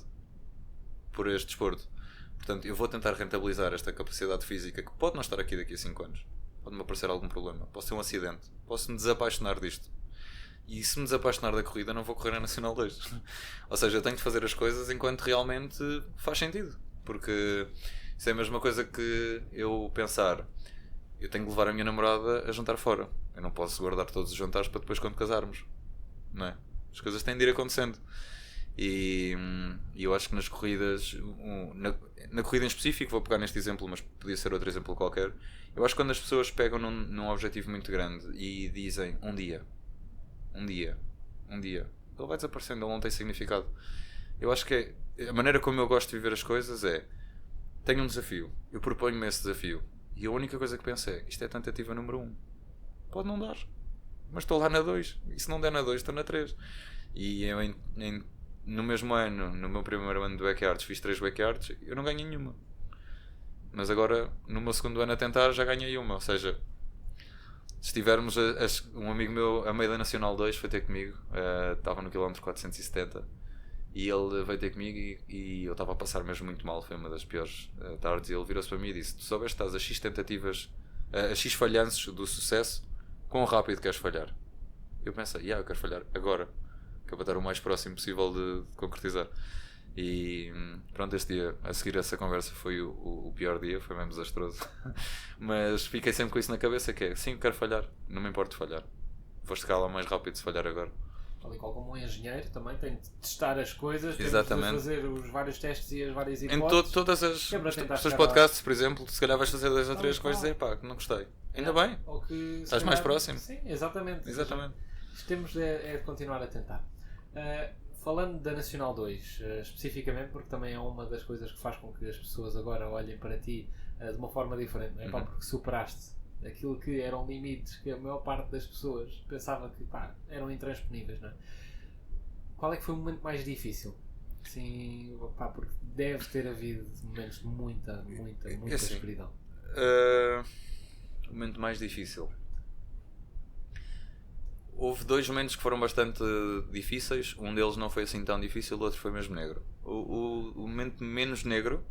por este desporto. Portanto, eu vou tentar rentabilizar esta capacidade física que pode não estar aqui daqui a 5 anos. Pode-me aparecer algum problema. Posso ter um acidente. Posso me desapaixonar disto. E se me desapaixonar da corrida, não vou correr a Nacional 2. Ou seja, eu tenho de fazer as coisas enquanto realmente faz sentido. Porque isso é a mesma coisa que eu pensar: eu tenho de levar a minha namorada a jantar fora. Eu não posso guardar todos os jantares para depois quando casarmos. Não é? As coisas têm de ir acontecendo. E eu acho que nas corridas, na corrida em específico, vou pegar neste exemplo, mas podia ser outro exemplo qualquer. Eu acho que quando as pessoas pegam num objetivo muito grande e dizem um dia, ele vai desaparecendo, ele não tem significado. Eu acho que a maneira como eu gosto de viver as coisas é: tenho um desafio, eu proponho-me esse desafio, e a única coisa que penso é: isto é tentativa número 1, pode não dar, mas estou lá na 2, e se não der na 2 estou na 3. E eu no mesmo ano, no meu primeiro ano de backyards, fiz 3 backyards, eu não ganhei nenhuma, mas agora no meu segundo ano a tentar já ganhei uma. Ou seja, se tivermos um amigo meu a meio da Nacional 2 foi ter comigo, estava no quilómetro 470 e ele veio ter comigo e eu estava a passar mesmo muito mal, foi uma das piores tardes, e ele virou-se para mim e disse: tu soubeste que estás a X tentativas, a X falhanços do sucesso, quão rápido queres falhar? Eu pensei: eu quero falhar agora, que é para estar o mais próximo possível de concretizar. E pronto, este dia a seguir essa conversa foi o pior dia, foi mesmo desastroso. Mas fiquei sempre com isso na cabeça, que é: sim, quero falhar, não me importo de falhar, vou chegar lá mais rápido se falhar agora. Tal e qual como um engenheiro também tem de testar as coisas, Exatamente. tem de fazer os vários testes e as várias Em hipóteses. todas que é para os tentar teus chegar podcasts, por exemplo, se calhar vais fazer 2 ou Tal 3 e coisas e qual. dizer: pá, que não gostei. Ainda bem. Ou que, se Estás calhar, mais próximo. Sim, exatamente. Exatamente. Isto temos de continuar a tentar. Falando da Nacional 2, especificamente, porque também é uma das coisas que faz com que as pessoas agora olhem para ti de uma forma diferente, não é? Pá, porque superaste aquilo que eram limites que a maior parte das pessoas pensava que, pá, eram intransponíveis, não é? Qual é que foi o momento mais difícil? Sim, pá, porque deve ter havido momentos de muita assim, escuridão. O momento mais difícil. Houve 2 momentos que foram bastante difíceis. Um deles não foi assim tão difícil, o outro foi mesmo negro. O momento menos negro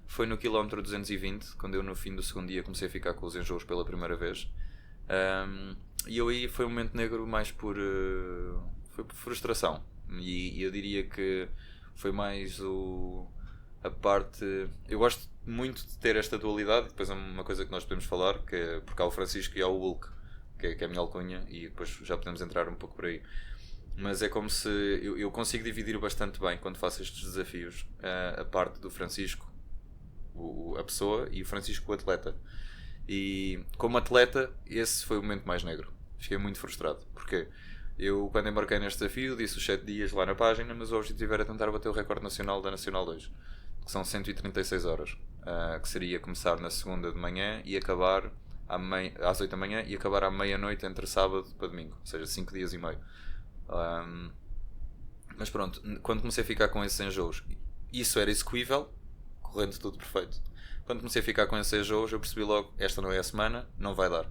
foi no quilómetro 220, quando eu no fim do segundo dia comecei a ficar com os enjoos pela primeira vez. E eu aí foi um momento negro mais por frustração. E eu diria que foi mais a parte... Eu gosto muito de ter esta dualidade. Depois é uma coisa que nós podemos falar, que é porque há o Francisco e há o Hulk, que é a minha alcunha, e depois já podemos entrar um pouco por aí. Mas é como se eu consigo dividir bastante bem quando faço estes desafios, a parte do Francisco, a pessoa, e o Francisco, o atleta. E como atleta, esse foi o momento mais negro. Fiquei muito frustrado. Porquê? Eu, quando embarquei neste desafio, disse os 7 dias lá na página, mas o objetivo era tentar bater o recorde nacional da Nacional 2, que são 136 horas, que seria começar na segunda de manhã e acabar às 8 da manhã e acabar à meia-noite entre sábado para domingo, ou seja, 5 dias e meio. Mas pronto, quando comecei a ficar com esses enjoos, isso era execuível, correndo tudo perfeito. Quando comecei a ficar com esses enjoos, eu percebi logo, esta não é a semana, não vai dar.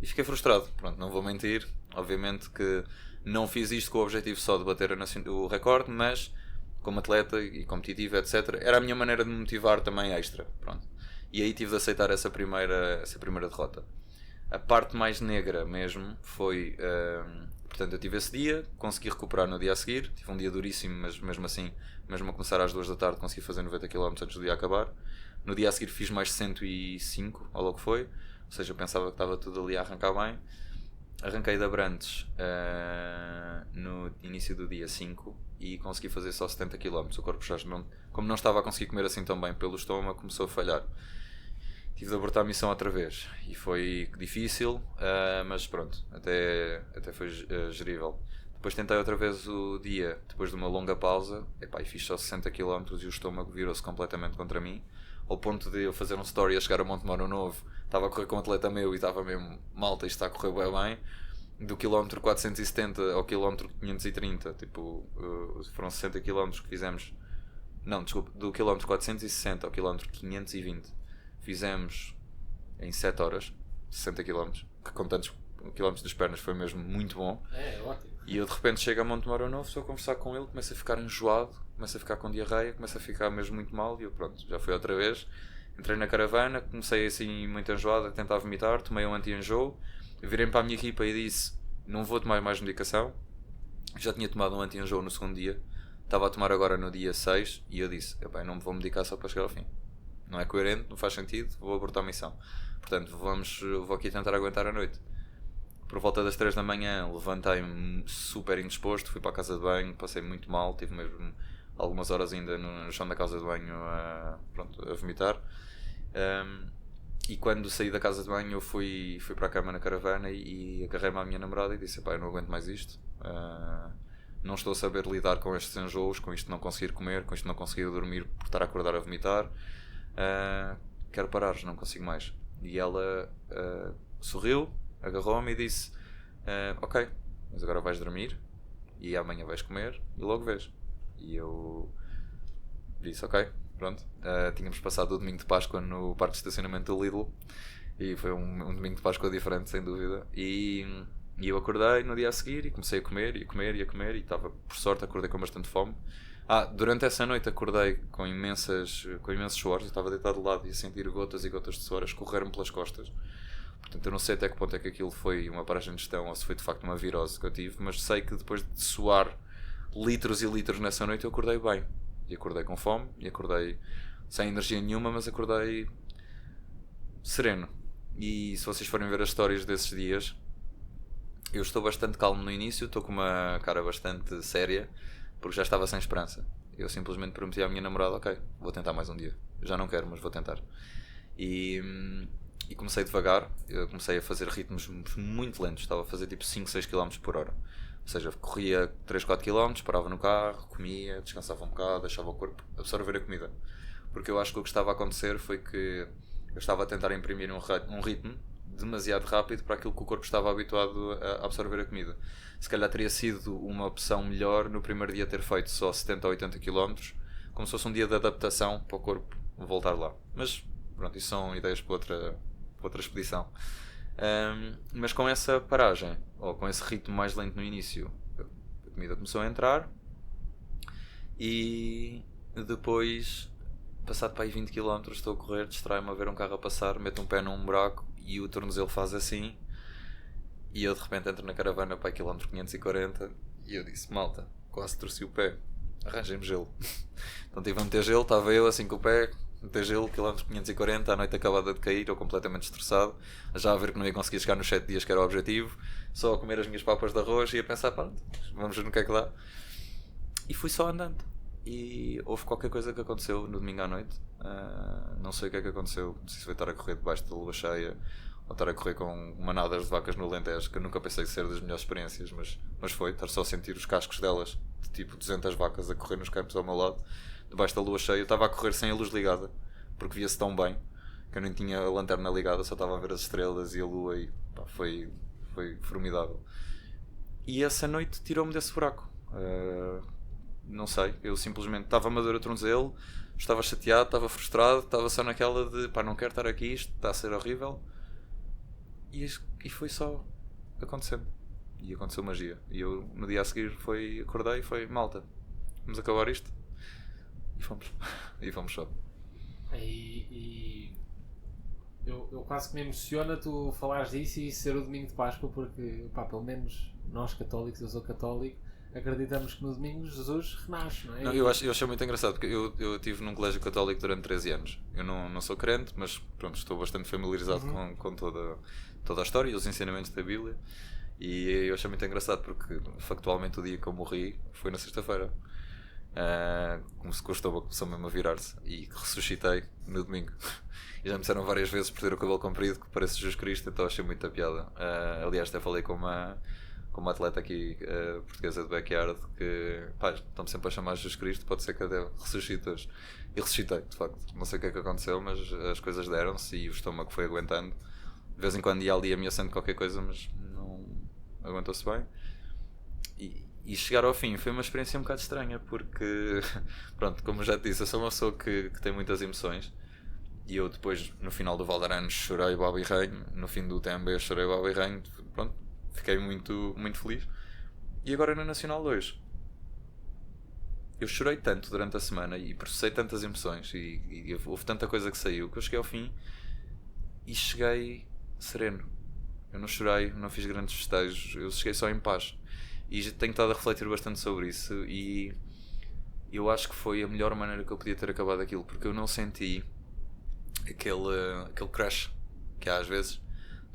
E fiquei frustrado, pronto, não vou mentir, obviamente que não fiz isto com o objetivo só de bater o recorde, mas como atleta e competitivo, etc., era a minha maneira de me motivar também extra, pronto. E aí tive de aceitar essa primeira derrota. A parte mais negra mesmo foi, portanto eu tive esse dia, consegui recuperar no dia a seguir, tive um dia duríssimo, mas mesmo assim, mesmo a começar às 2 da tarde consegui fazer 90 km antes do dia acabar. No dia a seguir fiz mais 105, ou logo foi, ou seja, eu pensava que estava tudo ali a arrancar bem. Arranquei de Abrantes no início do dia 5 e consegui fazer só 70 km. O corpo já como não estava a conseguir comer assim tão bem pelo estômago, começou a falhar. Tive de abortar a missão outra vez e foi difícil, mas pronto, até foi gerível. Depois tentei outra vez o dia, depois de uma longa pausa, e fiz só 60 km e o estômago virou-se completamente contra mim, ao ponto de eu fazer um story a chegar a Monte Moro Novo. Estava a correr com um atleta meu e estava mesmo, malta, isto está a correr bem. Do quilómetro 470 ao quilómetro 530, foram 60 km que fizemos. Não, desculpa, do quilómetro 460 ao quilómetro 520 fizemos em 7 horas, 60 km, que com tantos quilómetros das pernas foi mesmo muito bom. É ótimo. E eu de repente chego a Monte Moro Novo, estou a conversar com ele, começo a ficar enjoado, começo a ficar com diarreia, começo a ficar mesmo muito mal e eu pronto, já fui outra vez. Entrei na caravana, comecei assim muito enjoado, a tentar vomitar, tomei um anti-enjoo, virei-me para a minha equipa e disse, não vou tomar mais medicação. Já tinha tomado um anti-enjoo no segundo dia, estava a tomar agora no dia 6 e eu disse, não me vou medicar só para chegar ao fim. Não é coerente, não faz sentido, vou abortar a missão. Portanto, vou aqui tentar aguentar a noite. Por volta das 3 da manhã levantei-me super indisposto, fui para a casa de banho, passei muito mal, tive mesmo algumas horas ainda no chão da casa de banho a vomitar. E quando saí da casa de banho eu fui para a cama na caravana e agarrei-me à minha namorada e disse, eu não aguento mais isto, não estou a saber lidar com estes enjoos, com isto de não conseguir comer, com isto de não conseguir dormir por estar a acordar a vomitar, quero parar, não consigo mais. E ela sorriu, agarrou-me e disse, ok, mas agora vais dormir e amanhã vais comer e logo vês. E eu disse, ok, pronto. Tínhamos passado o domingo de Páscoa no parque de estacionamento do Lidl e foi um domingo de Páscoa diferente, sem dúvida. E eu acordei no dia a seguir e comecei a comer e estava, por sorte, acordei com bastante fome. Durante essa noite acordei com imensos suores, eu estava deitado de lado e a sentir gotas e gotas de suor a escorrer-me pelas costas. Portanto, eu não sei até que ponto é que aquilo foi uma paragem de gestão ou se foi de facto uma virose que eu tive, mas sei que depois de suar litros e litros nessa noite eu acordei bem. E acordei com fome, e acordei sem energia nenhuma, mas acordei sereno. E se vocês forem ver as histórias desses dias, eu estou bastante calmo no início, estou com uma cara bastante séria, porque já estava sem esperança. Eu simplesmente prometi à minha namorada, ok, vou tentar mais um dia. Já não quero, mas vou tentar. E comecei devagar, eu comecei a fazer ritmos muito lentos, estava a fazer tipo 5, 6 km por hora. Ou seja, corria 3, 4 km, parava no carro, comia, descansava um bocado, deixava o corpo absorver a comida. Porque eu acho que o que estava a acontecer foi que eu estava a tentar imprimir um ritmo demasiado rápido para aquilo que o corpo estava habituado a absorver a comida. Se calhar teria sido uma opção melhor no primeiro dia ter feito só 70 ou 80 km, como se fosse um dia de adaptação para o corpo voltar lá. Mas pronto, isso são ideias para outra expedição. Mas com essa paragem, ou com esse ritmo mais lento no início, a comida começou a entrar e depois, passado para aí 20 km, estou a correr, distrai-me a ver um carro a passar, meto um pé num buraco e o tornozelo faz assim e eu de repente entro na caravana para quilómetro 540 e eu disse, malta, quase torci o pé, arranjem-me gelo. Então tive a meter gelo, estava eu assim com o pé, meter gelo, quilómetro 540, a noite acabada de cair, eu completamente estressado, já a ver que não ia conseguir chegar nos 7 dias que era o objetivo, só a comer as minhas papas de arroz e a pensar, pronto, vamos ver no que é que dá. E fui só andando. E houve qualquer coisa que aconteceu no domingo à noite, não sei o que é que aconteceu, não sei se foi estar a correr debaixo da lua cheia ou estar a correr com manadas de vacas no Alentejo, que eu nunca pensei ser das melhores experiências, mas mas foi, estar só a sentir os cascos delas, de tipo 200 vacas a correr nos campos ao meu lado, debaixo da lua cheia. Eu estava a correr sem a luz ligada, porque via-se tão bem, que eu nem tinha a lanterna ligada, só estava a ver as estrelas e a lua e pá, foi formidável. E essa noite tirou-me desse buraco. Não sei, eu simplesmente estava-me a dor a tornozelo, estava chateado, estava frustrado, estava só naquela de pá, não quero estar aqui, isto está a ser horrível. E foi só acontecendo. E aconteceu magia. E eu no dia a seguir acordei e foi malta, vamos acabar isto. E fomos. E fomos só. E eu quase que me emociona tu falares disso e ser o domingo de Páscoa, porque pá, pelo menos nós católicos, eu sou católico, acreditamos que no domingo Jesus renasce, não é? Não, eu achei muito engraçado, porque eu estive num colégio católico durante 13 anos. Eu não sou crente, mas pronto, estou bastante familiarizado com toda a história e os ensinamentos da Bíblia. E eu achei muito engraçado porque factualmente o dia que eu morri foi na sexta-feira. Como se o começou mesmo a virar-se e ressuscitei no domingo. E já me disseram várias vezes por ter o cabelo comprido que parece Jesus Cristo, então achei muita piada. Aliás, até falei com uma atleta aqui portuguesa de backyard que pá, estão-me sempre a chamar Jesus Cristo, pode ser que até ressuscite hoje. E ressuscitei, de facto. Não sei o que é que aconteceu, mas as coisas deram-se e o estômago foi aguentando. De vez em quando ia ali ameaçando qualquer coisa, mas não aguentou-se bem. E chegar ao fim foi uma experiência um bocado estranha, porque, pronto, como já te disse, eu sou uma pessoa que tem muitas emoções. E eu depois, no final do Valdarano, chorei baba e ranho. No fim do TMB chorei baba e ranho. Pronto, fiquei muito, muito feliz. E agora na Nacional 2 eu chorei tanto durante a semana e processei tantas emoções e houve tanta coisa que saiu que eu cheguei ao fim e cheguei sereno. Eu não chorei, não fiz grandes festejos, eu cheguei só em paz. E tenho estado a refletir bastante sobre isso e eu acho que foi a melhor maneira que eu podia ter acabado aquilo, porque eu não senti aquele crash que há às vezes,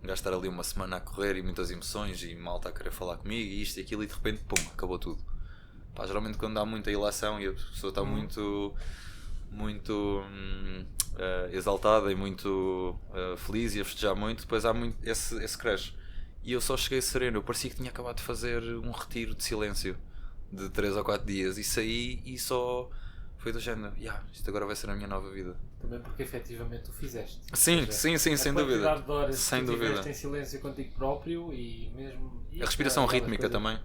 um gajo estar ali uma semana a correr e muitas emoções e malta a querer falar comigo e isto e aquilo e de repente, pum, acabou tudo. Pá, geralmente quando há muita ilação e a pessoa está muito exaltada e muito feliz e a festejar muito, depois há muito esse crash. E eu só cheguei sereno, eu parecia que tinha acabado de fazer um retiro de silêncio de 3 ou 4 dias e saí e só foi do género, isto agora vai ser a minha nova vida. Também porque efetivamente o fizeste. Sim, sem dúvida. A quantidade de horas sem que dúvida. tiveste em silêncio contigo próprio e mesmo... A respiração rítmica também.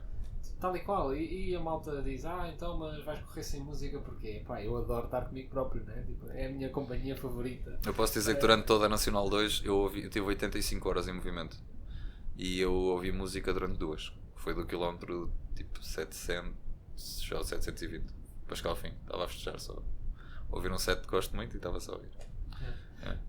Tal e qual. E a malta diz, então mas vais correr sem música porquê? Pá, eu adoro estar comigo próprio, né? Tipo, é a minha companhia favorita. Eu posso dizer que durante toda a Nacional 2 eu tive 85 horas em movimento. E eu ouvi música durante 2. Foi do quilómetro tipo 700 ou 720. Depois cá ao fim, estava a festejar só. Ouvir um set que gosto muito e estava só a ouvir.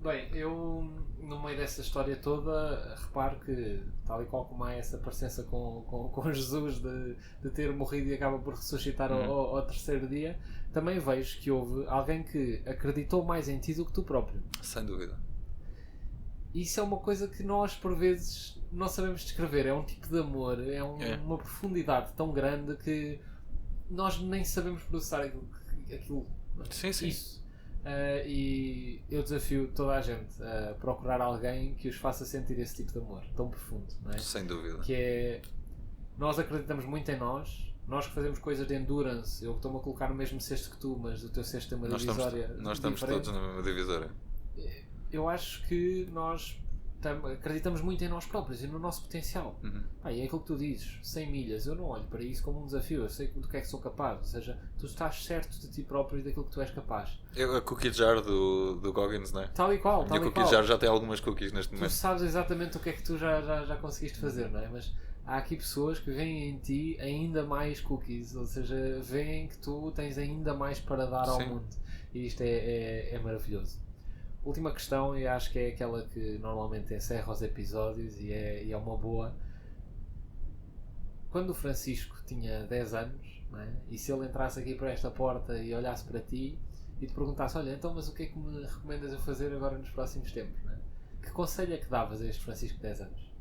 Bem, eu no meio dessa história toda reparo que, tal e qual como há essa parecença com Jesus de ter morrido e acaba por ressuscitar ao terceiro dia, também vejo que houve alguém que acreditou mais em ti do que tu próprio. Sem dúvida. Isso é uma coisa que nós por vezes não sabemos descrever, é um tipo de amor, uma profundidade tão grande que nós nem sabemos processar aquilo. Sim. Isso. E eu desafio toda a gente a procurar alguém que os faça sentir esse tipo de amor tão profundo, não é? Sem dúvida. Que é, nós acreditamos muito em nós que fazemos coisas de endurance. Eu estou-me a colocar no mesmo cesto que tu, mas o teu cesto tem uma divisória. Nós estamos diferente. todos na mesma divisória. Eu acho que nós acreditamos muito em nós próprios e no nosso potencial. E é aquilo que tu dizes, 100 milhas, eu não olho para isso como um desafio, eu sei do que é que sou capaz, ou seja, tu estás certo de ti próprio e daquilo que tu és capaz. A cookie jar do Goggins, não é? Tal e qual, a cookie jar já tem algumas cookies neste tu momento. Tu sabes exatamente o que é que tu já conseguiste fazer, não é? Mas há aqui pessoas que veem em ti ainda mais cookies, ou seja, veem que tu tens ainda mais para dar ao mundo. E isto é maravilhoso. Última questão, e acho que é aquela que normalmente encerra os episódios e é uma boa. Quando o Francisco tinha 10 anos, não é? E se ele entrasse aqui para esta porta e olhasse para ti e te perguntasse, olha, então mas o que é que me recomendas a fazer agora nos próximos tempos? Não é? Que conselho é que davas a este Francisco de 10 anos?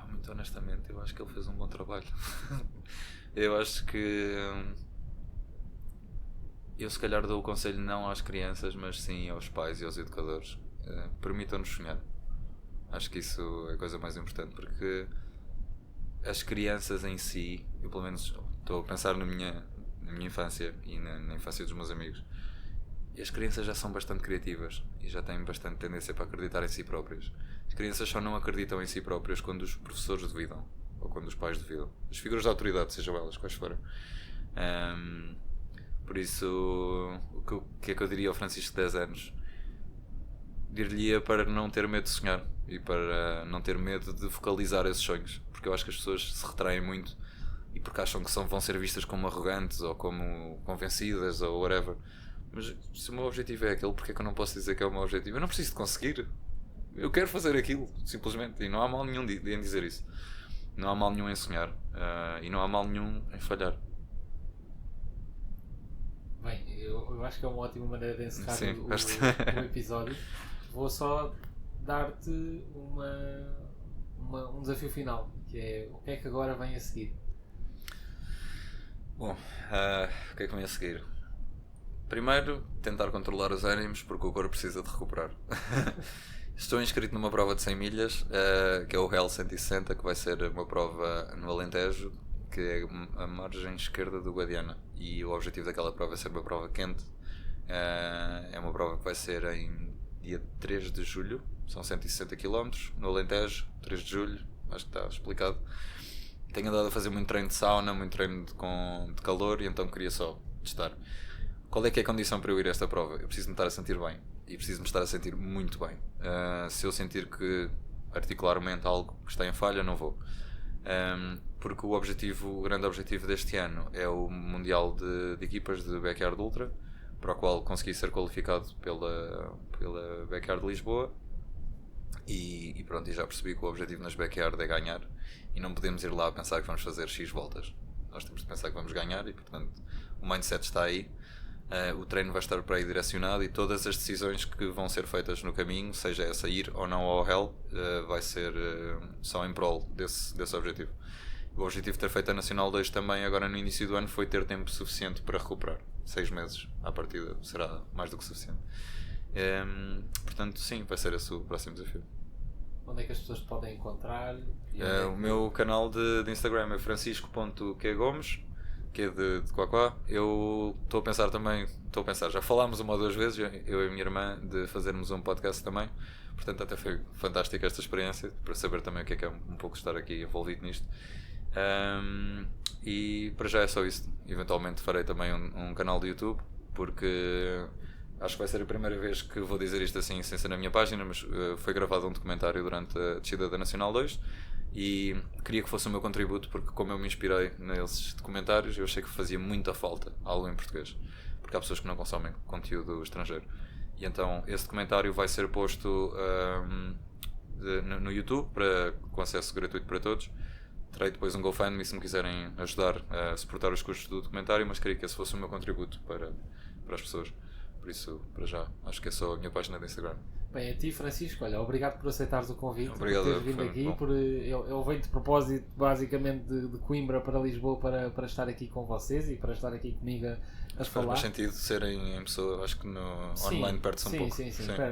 Muito honestamente, eu acho que ele fez um bom trabalho. Eu acho que eu se calhar dou o conselho não às crianças, mas sim aos pais e aos educadores. Permitam-nos sonhar. Acho que isso é a coisa mais importante, porque as crianças em si, eu pelo menos estou a pensar na minha infância e na infância dos meus amigos, e as crianças já são bastante criativas e já têm bastante tendência para acreditar em si próprias. As crianças só não acreditam em si próprias quando os professores duvidam, ou quando os pais duvidam. As figuras de autoridade, sejam elas quais forem. Por isso, o que é que eu diria ao Francisco de 10 anos? Dir-lhe-ia para não ter medo de sonhar e para não ter medo de focalizar esses sonhos, porque eu acho que as pessoas se retraem muito e porque acham que vão ser vistas como arrogantes ou como convencidas ou whatever. Mas se o meu objetivo é aquele, porque é que eu não posso dizer que é o meu objetivo? Eu não preciso de conseguir, eu quero fazer aquilo, simplesmente, e não há mal nenhum em dizer isso. Não há mal nenhum em sonhar, e não há mal nenhum em falhar. Bem, eu acho que é uma ótima maneira de encerrar Sim, o episódio. Vou só dar-te um desafio final, que é o que é que agora vem a seguir? Bom, o que é que vem a seguir? Primeiro, tentar controlar os ânimos, porque o corpo precisa de recuperar. Estou inscrito numa prova de 100 milhas, que é o Real 160, que vai ser uma prova no Alentejo, que é a margem esquerda do Guadiana. E o objetivo daquela prova é ser uma prova quente. É uma prova que vai ser em dia 3 de julho, são 160 km, no Alentejo, 3 de julho, acho que está explicado. Tenho andado a fazer muito treino de sauna, muito treino de calor, e então queria só testar. Qual é que é a condição para eu ir a esta prova? Eu preciso me estar a sentir bem, e preciso me estar a sentir muito bem. Se eu sentir que articularmente algo que está em falha, não vou. Porque o grande objetivo deste ano é o Mundial de Equipas de Backyard Ultra, para o qual consegui ser qualificado pela Backyard de Lisboa, e pronto, e já percebi que o objetivo nas Backyard é ganhar, e não podemos ir lá a pensar que vamos fazer X voltas. Nós temos de pensar que vamos ganhar, e portanto o mindset está aí. O treino vai estar para aí direcionado, e todas as decisões que vão ser feitas no caminho, seja essa ir ou não ao Hell, vai ser só em prol desse objetivo. O objetivo de ter feito a Nacional 2 também agora no início do ano foi ter tempo suficiente para recuperar. 6 meses à partida será mais do que suficiente. Portanto, sim, vai ser esse o próximo desafio. Onde é que as pessoas te podem encontrar? O meu canal de Instagram é francisco.qgomes, que é de Quaquá. Eu estou a pensar, já falámos uma ou duas vezes, eu e a minha irmã, de fazermos um podcast também. Portanto, até foi fantástica esta experiência, para saber também o que é um pouco estar aqui envolvido nisto. E para já é só isso. Eventualmente farei também um canal de YouTube, porque acho que vai ser a primeira vez que vou dizer isto assim sem ser na minha página, mas foi gravado um documentário durante a descida da Nacional 2 e queria que fosse o meu contributo, porque como eu me inspirei nesses documentários, eu achei que fazia muita falta algo em português, porque há pessoas que não consomem conteúdo estrangeiro. E então esse documentário vai ser posto no YouTube, com acesso gratuito para todos. Terei depois um GoFundMe se me quiserem ajudar a suportar os custos do documentário, mas queria que esse fosse o meu contributo para as pessoas. Por isso, para já, acho que é só a minha página de Instagram. Bem, a ti, Francisco, olha, obrigado por aceitares o convite, obrigado, por teres vindo aqui. Eu venho de propósito, basicamente, de Coimbra para Lisboa para estar aqui com vocês e para estar aqui comigo a falar. Faz mais sentido serem em pessoa, acho que online perde-se um pouco. Sim.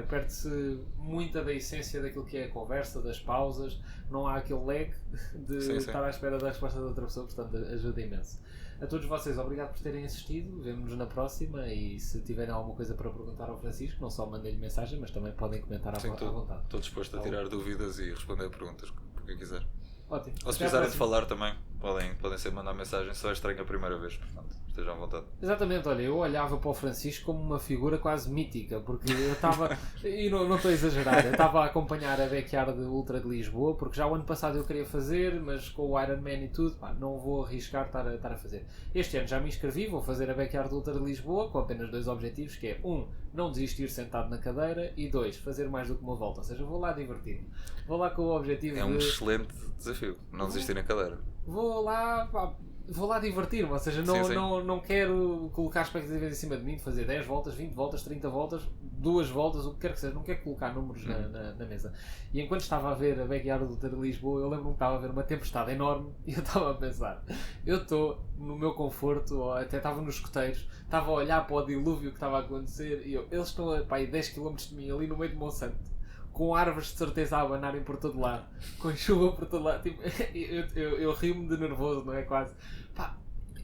Perde-se muita da essência daquilo que é a conversa, das pausas, não há aquele lag de estar à espera da resposta da outra pessoa, portanto ajuda imenso. A todos vocês, obrigado por terem assistido, vemo-nos na próxima, e se tiverem alguma coisa para perguntar ao Francisco, não só mandem-lhe mensagem, mas também podem comentar à vontade. Estou disposto a tirar dúvidas e responder a perguntas, por quem quiser. Ótimo. Ou se precisarem de falar tambtambém, podem ser mandar mensagem, só é estranho a primeira vez, portanto, estejam à vontade. Exatamente, olha, eu olhava para o Francisco como uma figura quase mítica, porque eu estava, e não estou a exagerar, eu estava a acompanhar a Backyard Ultra de Lisboa, porque já o ano passado eu queria fazer, mas com o Ironman e tudo, não vou arriscar estar a fazer. Este ano já me inscrevi, vou fazer a Backyard Ultra de Lisboa, com apenas 2 objetivos, que é 1, não desistir sentado na cadeira, e 2, fazer mais do que uma volta, ou seja, vou lá divertir-me. Vou lá com o objetivo um excelente desafio, não desistir na cadeira. Vou lá divertir-me, ou seja, não quero colocar expectativas em cima de mim, de fazer 10 voltas, 20 voltas, 30 voltas, 2 voltas, o que quer que seja, não quero colocar números na mesa. E enquanto estava a ver a Backyard Ultra de Lisboa, eu lembro-me que estava a ver uma tempestade enorme e eu estava a pensar, eu estou no meu conforto, ou até estava nos escoteiros, estava a olhar para o dilúvio que estava a acontecer e eles estão a 10 km de mim ali no meio de Monsanto. com árvores de certeza a abanarem por todo lado, com chuva por todo lado. Tipo, eu rio-me de nervoso, não é? Quase. Pá,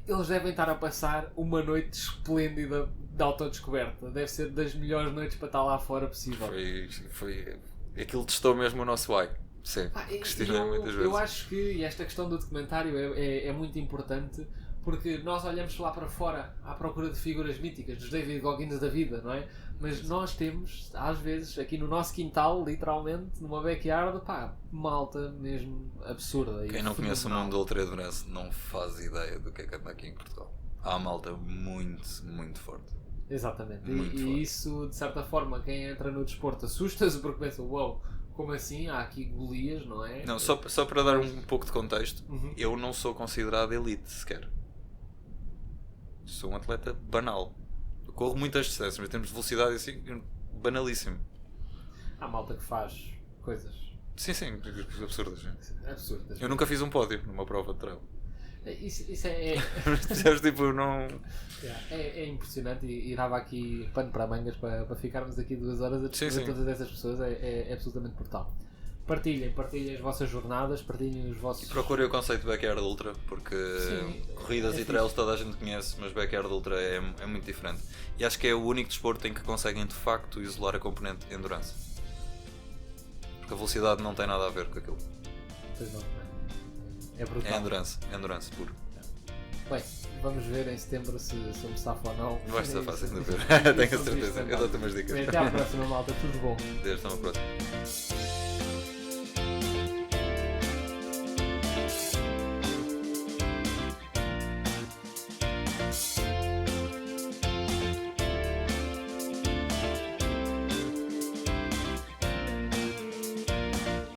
eles devem estar a passar uma noite esplêndida de autodescoberta. Deve ser das melhores noites para estar lá fora possível. Foi... Aquilo testou mesmo o nosso ai. Sim, questionei muitas vezes. Eu acho que esta questão do documentário é muito importante, porque nós olhamos lá para fora à procura de figuras míticas, dos David Goggins da vida, não é? Mas nós temos, às vezes, aqui no nosso quintal, literalmente, numa backyard, pá, malta mesmo absurda. Quem não conhece o mundo da ultra-endurance não faz ideia do que é que anda aqui em Portugal. Há malta muito, muito forte. Exatamente. Muito E forte. isso, de certa forma, quem entra no desporto assusta-se porque pensa, uau, como assim? Há aqui Golias, não é? Não, só para dar um pouco de contexto, Uhum. eu não sou considerado elite sequer. Sou um atleta banal. Eu corro muitas distâncias, mas em termos de velocidade assim, banalíssimo. Há malta que faz coisas Sim, absurdas. Sim. absurdas. Eu nunca fiz um pódio numa prova de trail. Isso é Percebes? Tipo, não. é impressionante e dava aqui pano para mangas para ficarmos aqui 2 horas a descrever Sim. todas essas pessoas. É absolutamente brutal. Partilhem as vossas jornadas, partilhem os vossos. Procurem o conceito de backyard ultra, porque Sim, corridas é e trails fixe. toda a gente conhece, mas backyard ultra é muito diferente. E acho que é o único desporto em que conseguem de facto isolar a componente endurance. Porque a velocidade não tem nada a ver com aquilo. Pois não, é brutal. É endurance puro. Bem, vamos ver em setembro se eu me safo ou não. Vais ser fácil de ver. Isso Tenho a existe certeza. também. Eu dou-te umas dicas. Bem, até à próxima, malta. Tudo bom. Até à próxima.